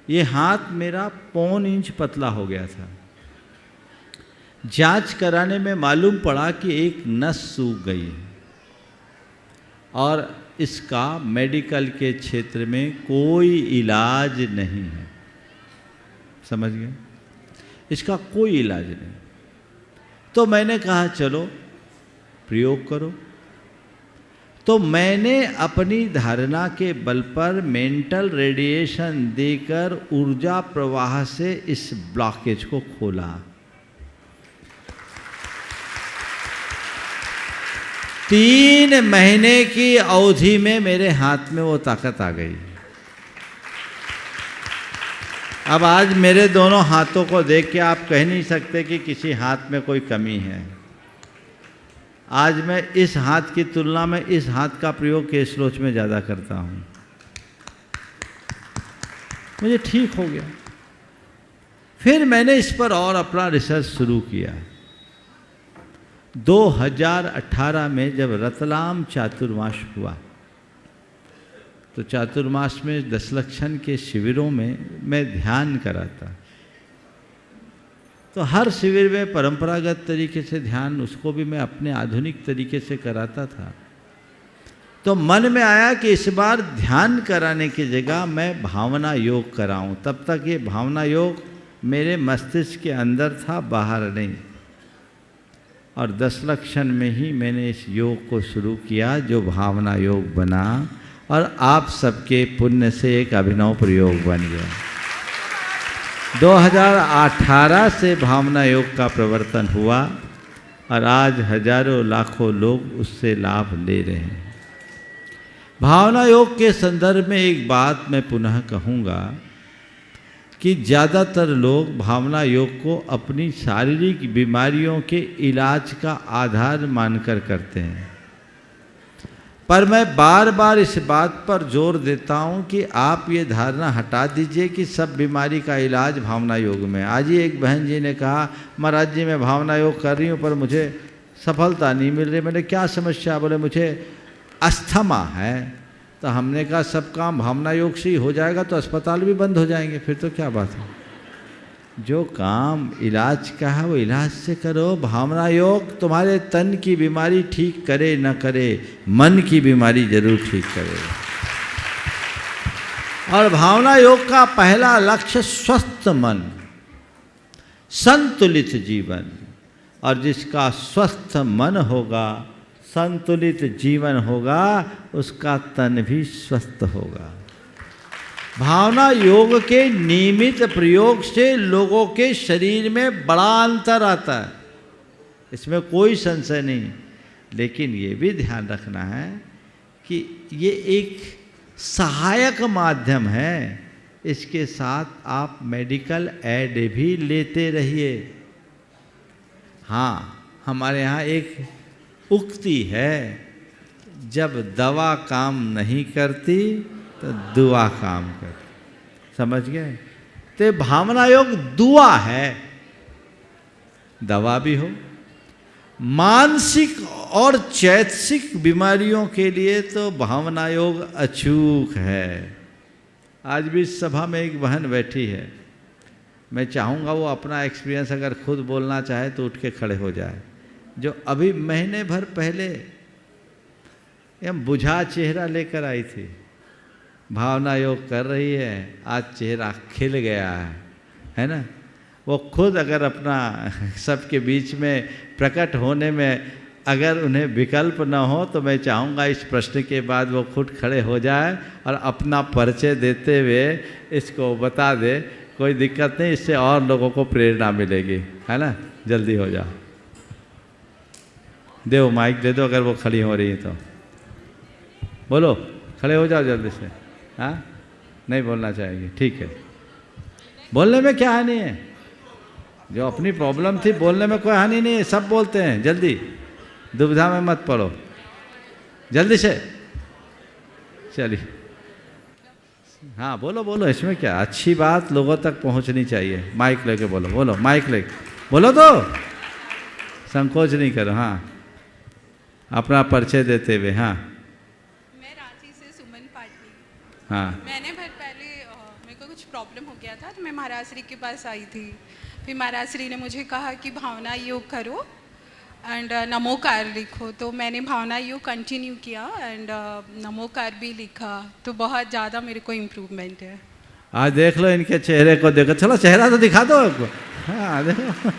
ये हाथ मेरा 1.25 इंच पतला हो गया था। जांच कराने में मालूम पड़ा कि एक नस सूख गई है और इसका मेडिकल के क्षेत्र में कोई इलाज नहीं है। समझ गए? इसका कोई इलाज नहीं। तो मैंने कहा चलो प्रयोग करो। तो मैंने अपनी धारणा के बल पर मेंटल रेडिएशन देकर ऊर्जा प्रवाह से इस ब्लॉकेज को खोला। 3 महीने की अवधि में मेरे हाथ में वो ताकत आ गई। अब आज मेरे दोनों हाथों को देख के आप कह नहीं सकते कि किसी हाथ में कोई कमी है। आज मैं इस हाथ की तुलना में इस हाथ का प्रयोग केश रोच में ज़्यादा करता हूँ। मुझे ठीक हो गया। फिर मैंने इस पर और अपना रिसर्च शुरू किया। 2018 में जब रतलाम चातुर्मास हुआ तो चातुर्मास में 10 लक्षण के शिविरों में मैं ध्यान कराता। तो हर शिविर में परंपरागत तरीके से ध्यान, उसको भी मैं अपने आधुनिक तरीके से कराता था। तो मन में आया कि इस बार ध्यान कराने की जगह मैं भावना योग कराऊं। तब तक ये भावना योग मेरे मस्तिष्क के अंदर था, बाहर नहीं। और 10 लक्षण में ही मैंने इस योग को शुरू किया जो भावना योग बना और आप सबके पुण्य से एक अभिनव प्रयोग बन गया। 2018 से भावना योग का प्रवर्तन हुआ और आज हजारों लाखों लोग उससे लाभ ले रहे हैं। भावना योग के संदर्भ में एक बात मैं पुनः कहूँगा कि ज़्यादातर लोग भावना योग को अपनी शारीरिक बीमारियों के इलाज का आधार मानकर करते हैं। पर मैं बार बार इस बात पर जोर देता हूँ कि आप ये धारणा हटा दीजिए कि सब बीमारी का इलाज भावना योग में। आज ही एक बहन जी ने कहा, महाराज जी मैं भावना योग कर रही हूँ पर मुझे सफलता नहीं मिल रही। मैंने क्या समस्या? बोले मुझे अस्थमा है। तो हमने कहा सब काम भावना योग से ही हो जाएगा तो अस्पताल भी बंद हो जाएंगे, फिर तो क्या बात है। जो काम इलाज का है वो इलाज से करो। भावना योग तुम्हारे तन की बीमारी ठीक करे न करे, मन की बीमारी जरूर ठीक करेगा। और भावना योग का पहला लक्ष्य स्वस्थ मन, संतुलित जीवन। और जिसका स्वस्थ मन होगा, संतुलित जीवन होगा, उसका तन भी स्वस्थ होगा। भावना योग के नियमित प्रयोग से लोगों के शरीर में बड़ा अंतर आता है, इसमें कोई संशय नहीं। लेकिन ये भी ध्यान रखना है कि ये एक सहायक माध्यम है। इसके साथ आप मेडिकल एड भी लेते रहिए। हाँ, हमारे यहाँ एक उक्ति है, जब दवा काम नहीं करती तो दुआ काम करती। समझ गए? तो भावना योग दुआ है, दवा भी हो। मानसिक और चैतसिक बीमारियों के लिए तो भावना योग अचूक है। आज भी इस सभा में एक बहन बैठी है, मैं चाहूँगा वो अपना एक्सपीरियंस अगर खुद बोलना चाहे तो उठ के खड़े हो जाए। जो अभी महीने भर पहले हम बुझा चेहरा लेकर आई थी, भावना योग कर रही है, आज चेहरा खिल गया है ना। वो खुद अगर अपना सबके बीच में प्रकट होने में अगर उन्हें विकल्प न हो तो मैं चाहूँगा इस प्रश्न के बाद वो खुद खड़े हो जाए और अपना परिचय देते हुए इसको बता दे कोई दिक्कत नहीं, इससे और लोगों को प्रेरणा मिलेगी, है ना। जल्दी हो जाओ, दो माइक दे दो अगर वो खड़ी हो रही है तो। बोलो, खड़े हो जाओ जल्दी से। हाँ, नहीं बोलना चाहेगी, ठीक है। बोलने में क्या हानि है, जो अपनी प्रॉब्लम थी बोलने में कोई हानि नहीं है, सब बोलते हैं। जल्दी, दुविधा में मत पड़ो, जल्दी से चलिए। हाँ बोलो बोलो, इसमें क्या, अच्छी बात लोगों तक पहुंचनी चाहिए। माइक लेके बोलो, बोलो माइक लेके बोलो, तो संकोच नहीं करो। हाँ, अपना परिचय देते हुए। हाँ, मैं रांची से सुमन पाटिल। हाँ, मैंने पहले मेरे को कुछ प्रॉब्लम हो गया था, तो मैं महाराज श्री के पास आई थी। फिर महाराज श्री ने मुझे कहा कि भावना योग करो एंड नमोकार लिखो, तो मैंने भावना योग कंटिन्यू किया एंड नमोकार भी लिखा, तो बहुत ज़्यादा मेरे को इम्प्रूवमेंट है। आज देख लो इनके चेहरे को, देखो, चलो चेहरा तो दिखा दो आपको। हाँ देखो,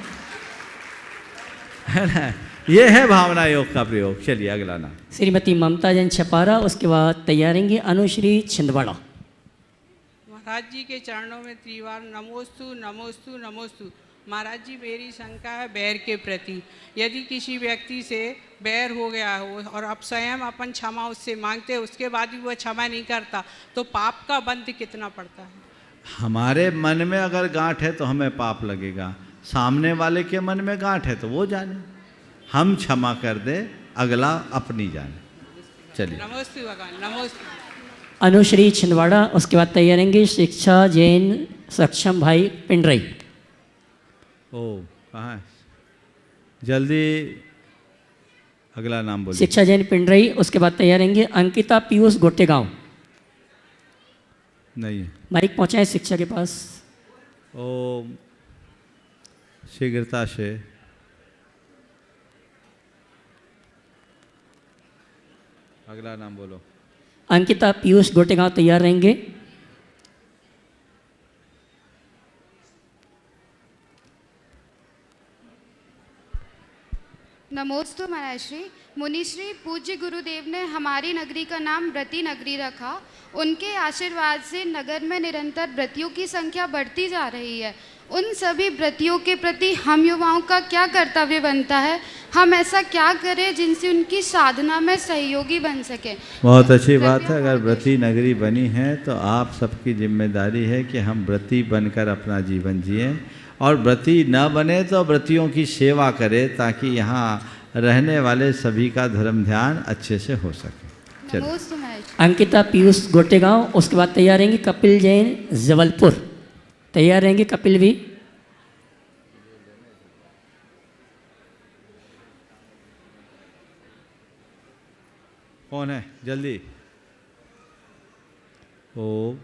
है ना, ये है भावना योग का प्रयोग। चलिए अगला नाम। श्रीमती ममता जैन छपारा, उसके बाद तैयारेंगे अनुश्री छिंदवाड़ा। महाराज जी के चरणों में त्रिवार नमोस्तु नमोस्तु नमोस्तु। महाराज जी, मेरी शंका है बैर के प्रति। यदि किसी व्यक्ति से बैर हो गया हो और अब स्वयं अपन क्षमा उससे मांगते हैं, उसके बाद भी वह क्षमा नहीं करता, तो पाप का बंध कितना पड़ता है? हमारे मन में अगर गांठ है तो हमें पाप लगेगा, सामने वाले के मन में गांठ है तो वो जाने। हम क्षमा कर दे, अगला अपनी जाने। चलिए, नमोस्तु भगवान, नमोस्तु। अनुश्री छिंदवाड़ा, उसके बाद तैयारेंगे शिक्षा जैन सक्षम भाई पिंडरई। ओ कहाँ है, जल्दी अगला नाम बोलिए। शिक्षा जैन पिंडरई, उसके बाद तैयारेंगे अंकिता पीयूष गोटेगांव। नहीं है, माइक पहुंचाए शिक्षा के पास। ओ शीघ्रता से। अगला नाम बोलो। अंकिता पीयूष गोटेगांव तैयार रहेंगे। नमोस्तु महाराज श्री। मुनिश्री पूज्य गुरुदेव ने हमारी नगरी का नाम व्रती नगरी रखा। उनके आशीर्वाद से नगर में निरंतर व्रतियों की संख्या बढ़ती जा रही है। उन सभी व्रतियों के प्रति हम युवाओं का क्या कर्तव्य बनता है? हम ऐसा क्या करें जिनसे उनकी साधना में सहयोगी बन सके? बहुत अच्छी बात है। अगर व्रती नगरी बनी है तो आप सबकी जिम्मेदारी है कि हम व्रती बनकर अपना जीवन जिएं, और व्रती न बने तो व्रतियों की सेवा करें, ताकि यहाँ रहने वाले सभी का धर्म ध्यान अच्छे से हो सके। चलिए, अंकिता पीयूष गोटेगांव, उसके बाद तैयार रहेंगे कपिल जैन जबलपुर। तैयार रहेंगे कपिल भी। कौन है, जल्दी। ओ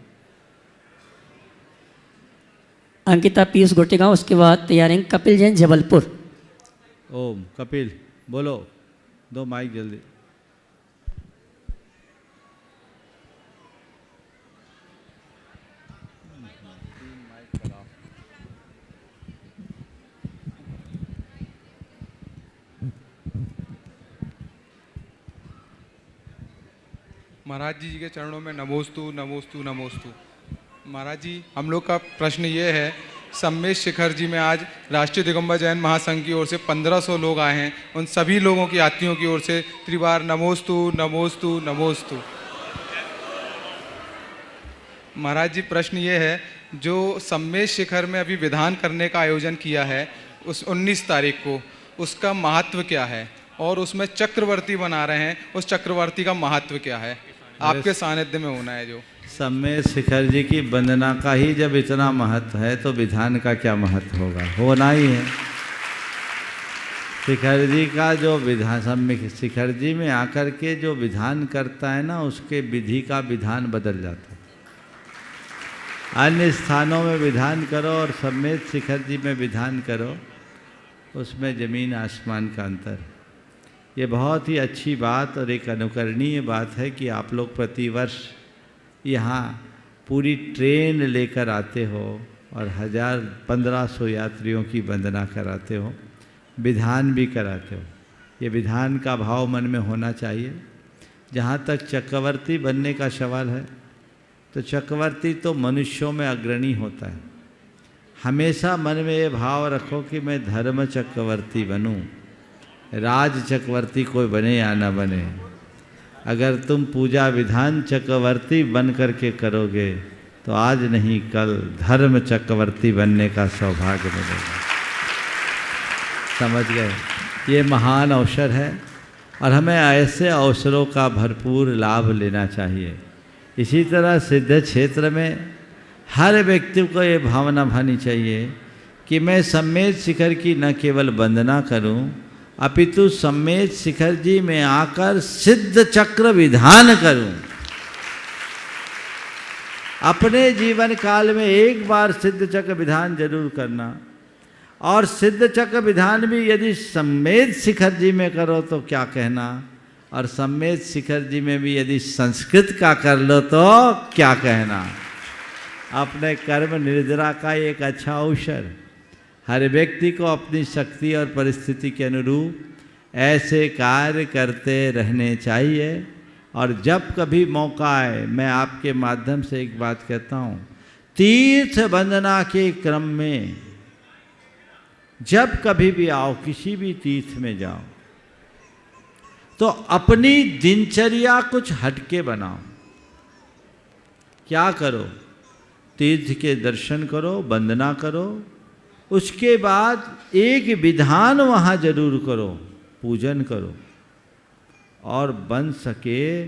अंकिता पीयूष गोटेगांव, उसके बाद तैयार रहेंगे कपिल जैन जबलपुर। ओम कपिल बोलो, दो माइक जल्दी। महाराज जी के चरणों में नमोस्तु नमोस्तु नमोस्तु। महाराज जी, हम लोग का प्रश्न ये है, सम्मेश शिखर जी में आज राष्ट्रीय दिगंबर जैन महासंघ की ओर से 1500 लोग आए हैं। उन सभी लोगों की यात्रियों की ओर से त्रिवार नमोस्तु नमोस्तु नमोस्तु। महाराज जी, प्रश्न ये है, जो सम्मेश शिखर में अभी विधान करने का आयोजन किया है उस 19 तारीख को, उसका महत्व क्या है? और उसमें चक्रवर्ती बना रहे हैं, उस चक्रवर्ती का महत्व क्या है? आपके सानिध्य में होना है जो। सम्मेश शिखर जी की वंदना का ही जब इतना महत्व है तो विधान का क्या महत्व होगा? होना ही है। शिखर जी का जो विधान, सम्मेश शिखर जी में आकर के जो विधान करता है ना, उसके विधि का विधान बदल जाता है। अन्य स्थानों में विधान करो और सम्मेश शिखर जी में विधान करो, उसमें ज़मीन आसमान का अंतर है। ये बहुत ही अच्छी बात और एक अनुकरणीय बात है कि आप लोग प्रतिवर्ष यहाँ पूरी ट्रेन लेकर आते हो और 1500 यात्रियों की वंदना कराते हो, विधान भी कराते हो। ये विधान का भाव मन में होना चाहिए। जहाँ तक चक्रवर्ती बनने का सवाल है, तो चक्रवर्ती तो मनुष्यों में अग्रणी होता है, हमेशा मन में ये भाव रखो कि मैं धर्म चक्रवर्ती बनूं, राज चक्रवर्ती कोई बने या ना बने। अगर तुम पूजा विधान चक्रवर्ती बन करके करोगे तो आज नहीं कल धर्म चक्रवर्ती बनने का सौभाग्य मिलेगा। समझ गए? ये महान अवसर है और हमें ऐसे अवसरों का भरपूर लाभ लेना चाहिए। इसी तरह सिद्ध क्षेत्र में हर व्यक्ति को ये भावना भानी चाहिए कि मैं सम्मेद शिखर की न केवल वंदना करूं, अपितु सम्मेद शिखर जी में आकर सिद्ध चक्र विधान करूं। अपने जीवन काल में एक बार सिद्ध चक्र विधान जरूर करना, और सिद्ध चक्र विधान भी यदि सम्मेद शिखर जी में करो तो क्या कहना, और सम्मेद शिखर जी में भी यदि संस्कृत का कर लो तो क्या कहना। अपने कर्म निर्जरा का एक अच्छा अवसर। हर व्यक्ति को अपनी शक्ति और परिस्थिति के अनुरूप ऐसे कार्य करते रहने चाहिए। और जब कभी मौका आए, मैं आपके माध्यम से एक बात कहता हूँ, तीर्थ वंदना के क्रम में जब कभी भी आओ, किसी भी तीर्थ में जाओ, तो अपनी दिनचर्या कुछ हटके बनाओ। क्या करो? तीर्थ के दर्शन करो, वंदना करो, उसके बाद एक विधान वहाँ जरूर करो, पूजन करो, और बन सके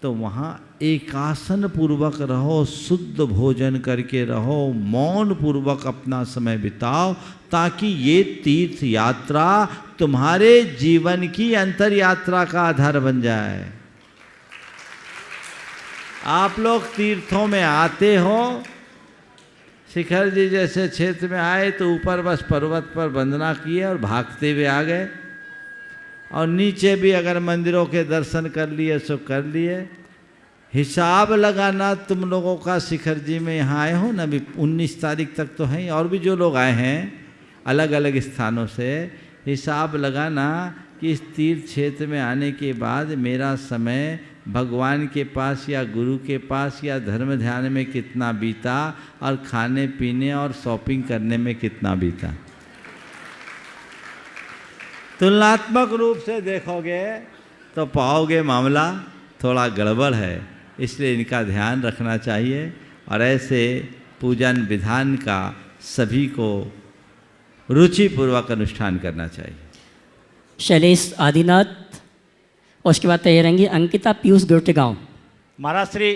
तो वहाँ एकासन पूर्वक रहो, शुद्ध भोजन करके रहो, मौन पूर्वक अपना समय बिताओ, ताकि ये तीर्थ यात्रा तुम्हारे जीवन की अंतर यात्रा का आधार बन जाए। आप लोग तीर्थों में आते हो, शिखर जी जैसे क्षेत्र में आए तो ऊपर बस पर्वत पर वंदना किए और भागते हुए आ गए, और नीचे भी अगर मंदिरों के दर्शन कर लिए सो कर लिए। हिसाब लगाना तुम लोगों का, शिखर जी में यहाँ आए हो ना, अभी 19 तारीख तक तो हैं, और भी जो लोग आए हैं अलग अलग स्थानों से, हिसाब लगाना कि इस तीर्थ क्षेत्र में आने के बाद मेरा समय भगवान के पास या गुरु के पास या धर्म ध्यान में कितना बीता, और खाने पीने और शॉपिंग करने में कितना बीता। तुलनात्मक रूप से देखोगे तो पाओगे मामला थोड़ा गड़बड़ है। इसलिए इनका ध्यान रखना चाहिए, और ऐसे पूजन विधान का सभी को रुचिपूर्वक अनुष्ठान करना चाहिए। शैलेश आदिनाथ, और उसके बाद तैयार रहेंगी अंकिता पीयूष गुर्टेगांव। महाराज श्री,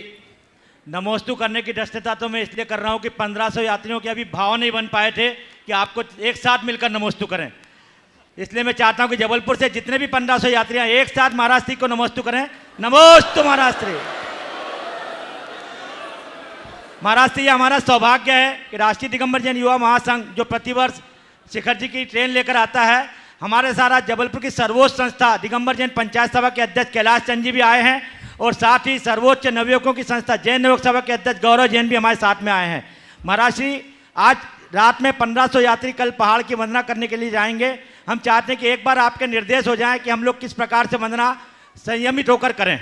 नमोस्तु करने की दृष्टता तो मैं इसलिए कर रहा हूँ कि 1500 यात्रियों के अभी भाव नहीं बन पाए थे कि आपको एक साथ मिलकर नमोस्तु करें। इसलिए मैं चाहता हूँ कि जबलपुर से जितने भी 1500 यात्रियाँ एक साथ महाराज श्री को नमोस्तु करें। नमोस्तु महाराज श्री। महाराज श्री, हमारा सौभाग्य है कि राष्ट्रीय दिगंबर जैन युवा महासंघ जो प्रतिवर्ष शिखर जी की ट्रेन लेकर आता है, हमारे सारा जबलपुर की सर्वोच्च संस्था दिगंबर जैन पंचायत सभा के अध्यक्ष कैलाश चंद जी भी आए हैं, और साथ ही सर्वोच्च नवयुवकों की संस्था जैन नवयुवक सभा के अध्यक्ष गौरव जैन भी हमारे साथ में आए हैं। महाराज श्री, आज रात में 1500 यात्री कल पहाड़ की वंदना करने के लिए जाएंगे। हम चाहते हैं कि एक बार आपके निर्देश हो जाएं कि हम लोग किस प्रकार से वंदना संयमित होकर करें।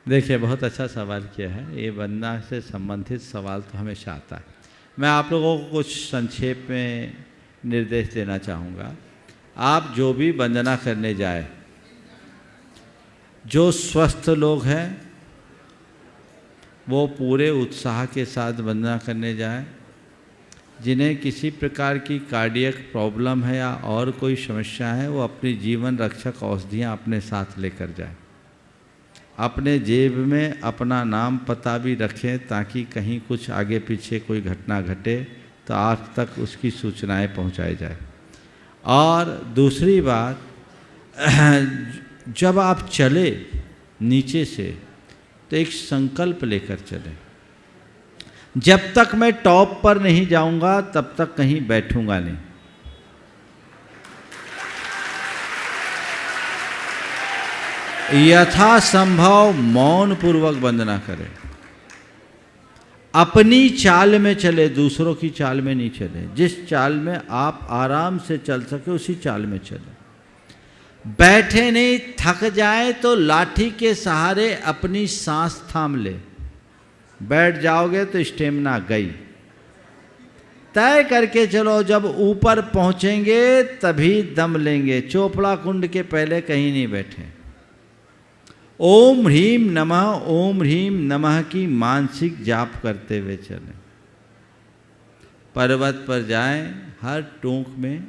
देखिए, बहुत अच्छा सवाल किया है। ये वंदना से संबंधित सवाल तो हमेशा आता है। मैं आप लोगों को कुछ संक्षेप में निर्देश देना चाहूँगा। आप जो भी वंदना करने जाए, जो स्वस्थ लोग हैं वो पूरे उत्साह के साथ वंदना करने जाएं। जिन्हें किसी प्रकार की कार्डियक प्रॉब्लम है या और कोई समस्या है, वो अपनी जीवन रक्षक औषधियाँ अपने साथ लेकर जाएं। अपने जेब में अपना नाम पता भी रखें, ताकि कहीं कुछ आगे पीछे कोई घटना घटे तो आप तक उसकी सूचनाएं पहुंचाई जाए। और दूसरी बात, जब आप चले नीचे से तो एक संकल्प लेकर चलें, जब तक मैं टॉप पर नहीं जाऊंगा तब तक कहीं बैठूंगा नहीं। यथासंभव मौन पूर्वक वंदना करें। अपनी चाल में चले, दूसरों की चाल में नहीं चले। जिस चाल में आप आराम से चल सके उसी चाल में चले। बैठे नहीं, थक जाए तो लाठी के सहारे अपनी सांस थाम ले। बैठ जाओगे तो स्टेमिना गई। तय करके चलो, जब ऊपर पहुंचेंगे तभी दम लेंगे। चोपड़ा कुंड के पहले कहीं नहीं बैठे। ओम ह्रीम नमः की मानसिक जाप करते हुए चलें। पर्वत पर जाएं, हर टोंक में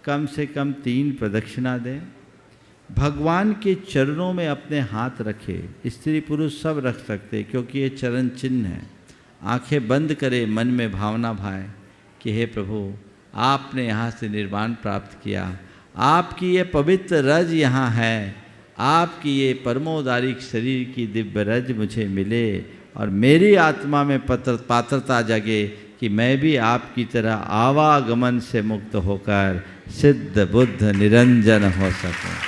कम से कम 3 प्रदक्षिणा दें। भगवान के चरणों में अपने हाथ रखें। स्त्री पुरुष सब रख सकते, क्योंकि ये चरण चिन्ह है। आंखें बंद करें, मन में भावना भाए कि हे प्रभु, आपने यहाँ से निर्वाण प्राप्त किया, आपकी ये पवित्र रज यहाँ है, आपकी ये परमोदारिक शरीर की दिव्य रज मुझे मिले और मेरी आत्मा में पात्रता जगे कि मैं भी आपकी तरह आवागमन से मुक्त होकर सिद्ध बुद्ध निरंजन हो सकूं।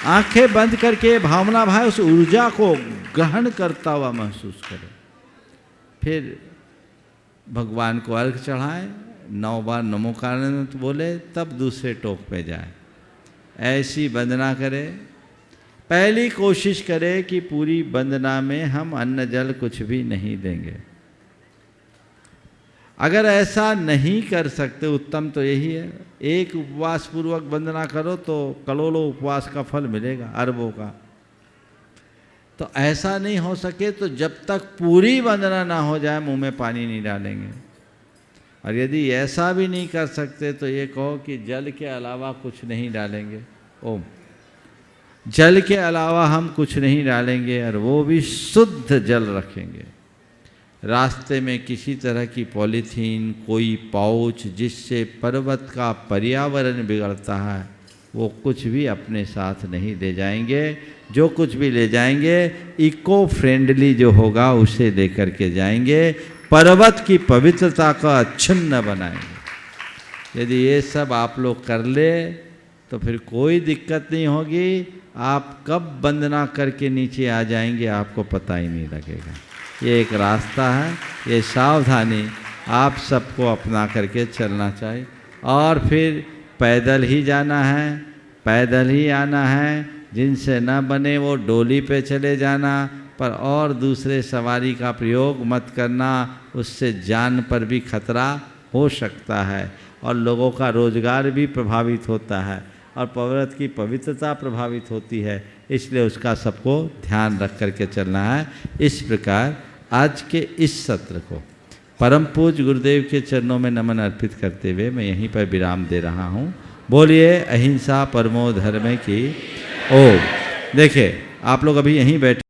आंखें बंद करके भावना भाई उस ऊर्जा को ग्रहण करता हुआ महसूस करें। फिर भगवान को अर्घ चढ़ाएं, 9 बार नमोकार बोले, तब दूसरे टोक पे जाए। ऐसी वंदना करें। पहली कोशिश करें कि पूरी वंदना में हम अन्न जल कुछ भी नहीं देंगे। अगर ऐसा नहीं कर सकते, उत्तम तो यही है, एक उपवास पूर्वक वंदना करो तो करोड़ों उपवास का फल मिलेगा, अरबों का। तो ऐसा नहीं हो सके तो जब तक पूरी वंदना ना हो जाए मुंह में पानी नहीं डालेंगे। और यदि ऐसा भी नहीं कर सकते तो ये कहो कि जल के अलावा कुछ नहीं डालेंगे। ओम, जल के अलावा हम कुछ नहीं डालेंगे और वो भी शुद्ध जल रखेंगे। रास्ते में किसी तरह की पॉलीथीन, कोई पाउच जिससे पर्वत का पर्यावरण बिगड़ता है, वो कुछ भी अपने साथ नहीं ले जाएंगे। जो कुछ भी ले जाएंगे इको फ्रेंडली जो होगा उसे लेकर के जाएंगे। पर्वत की पवित्रता का अच्छिन्न बनाएंगे। यदि ये सब आप लोग कर ले तो फिर कोई दिक्कत नहीं होगी। आप कब वंदना करके नीचे आ जाएंगे आपको पता ही नहीं लगेगा। ये एक रास्ता है, ये सावधानी आप सबको अपना करके चलना चाहिए। और फिर पैदल ही जाना है, पैदल ही आना है। जिनसे न बने वो डोली पे चले जाना, पर और दूसरे सवारी का प्रयोग मत करना, उससे जान पर भी खतरा हो सकता है और लोगों का रोजगार भी प्रभावित होता है और पर्वत की पवित्रता प्रभावित होती है। इसलिए उसका सबको ध्यान रख करके चलना है। इस प्रकार आज के इस सत्र को परम पूज्य गुरुदेव के चरणों में नमन अर्पित करते हुए मैं यहीं पर विराम दे रहा हूँ। बोलिए अहिंसा परमो धर्म की ओम। देखिए आप लोग अभी यहीं बैठे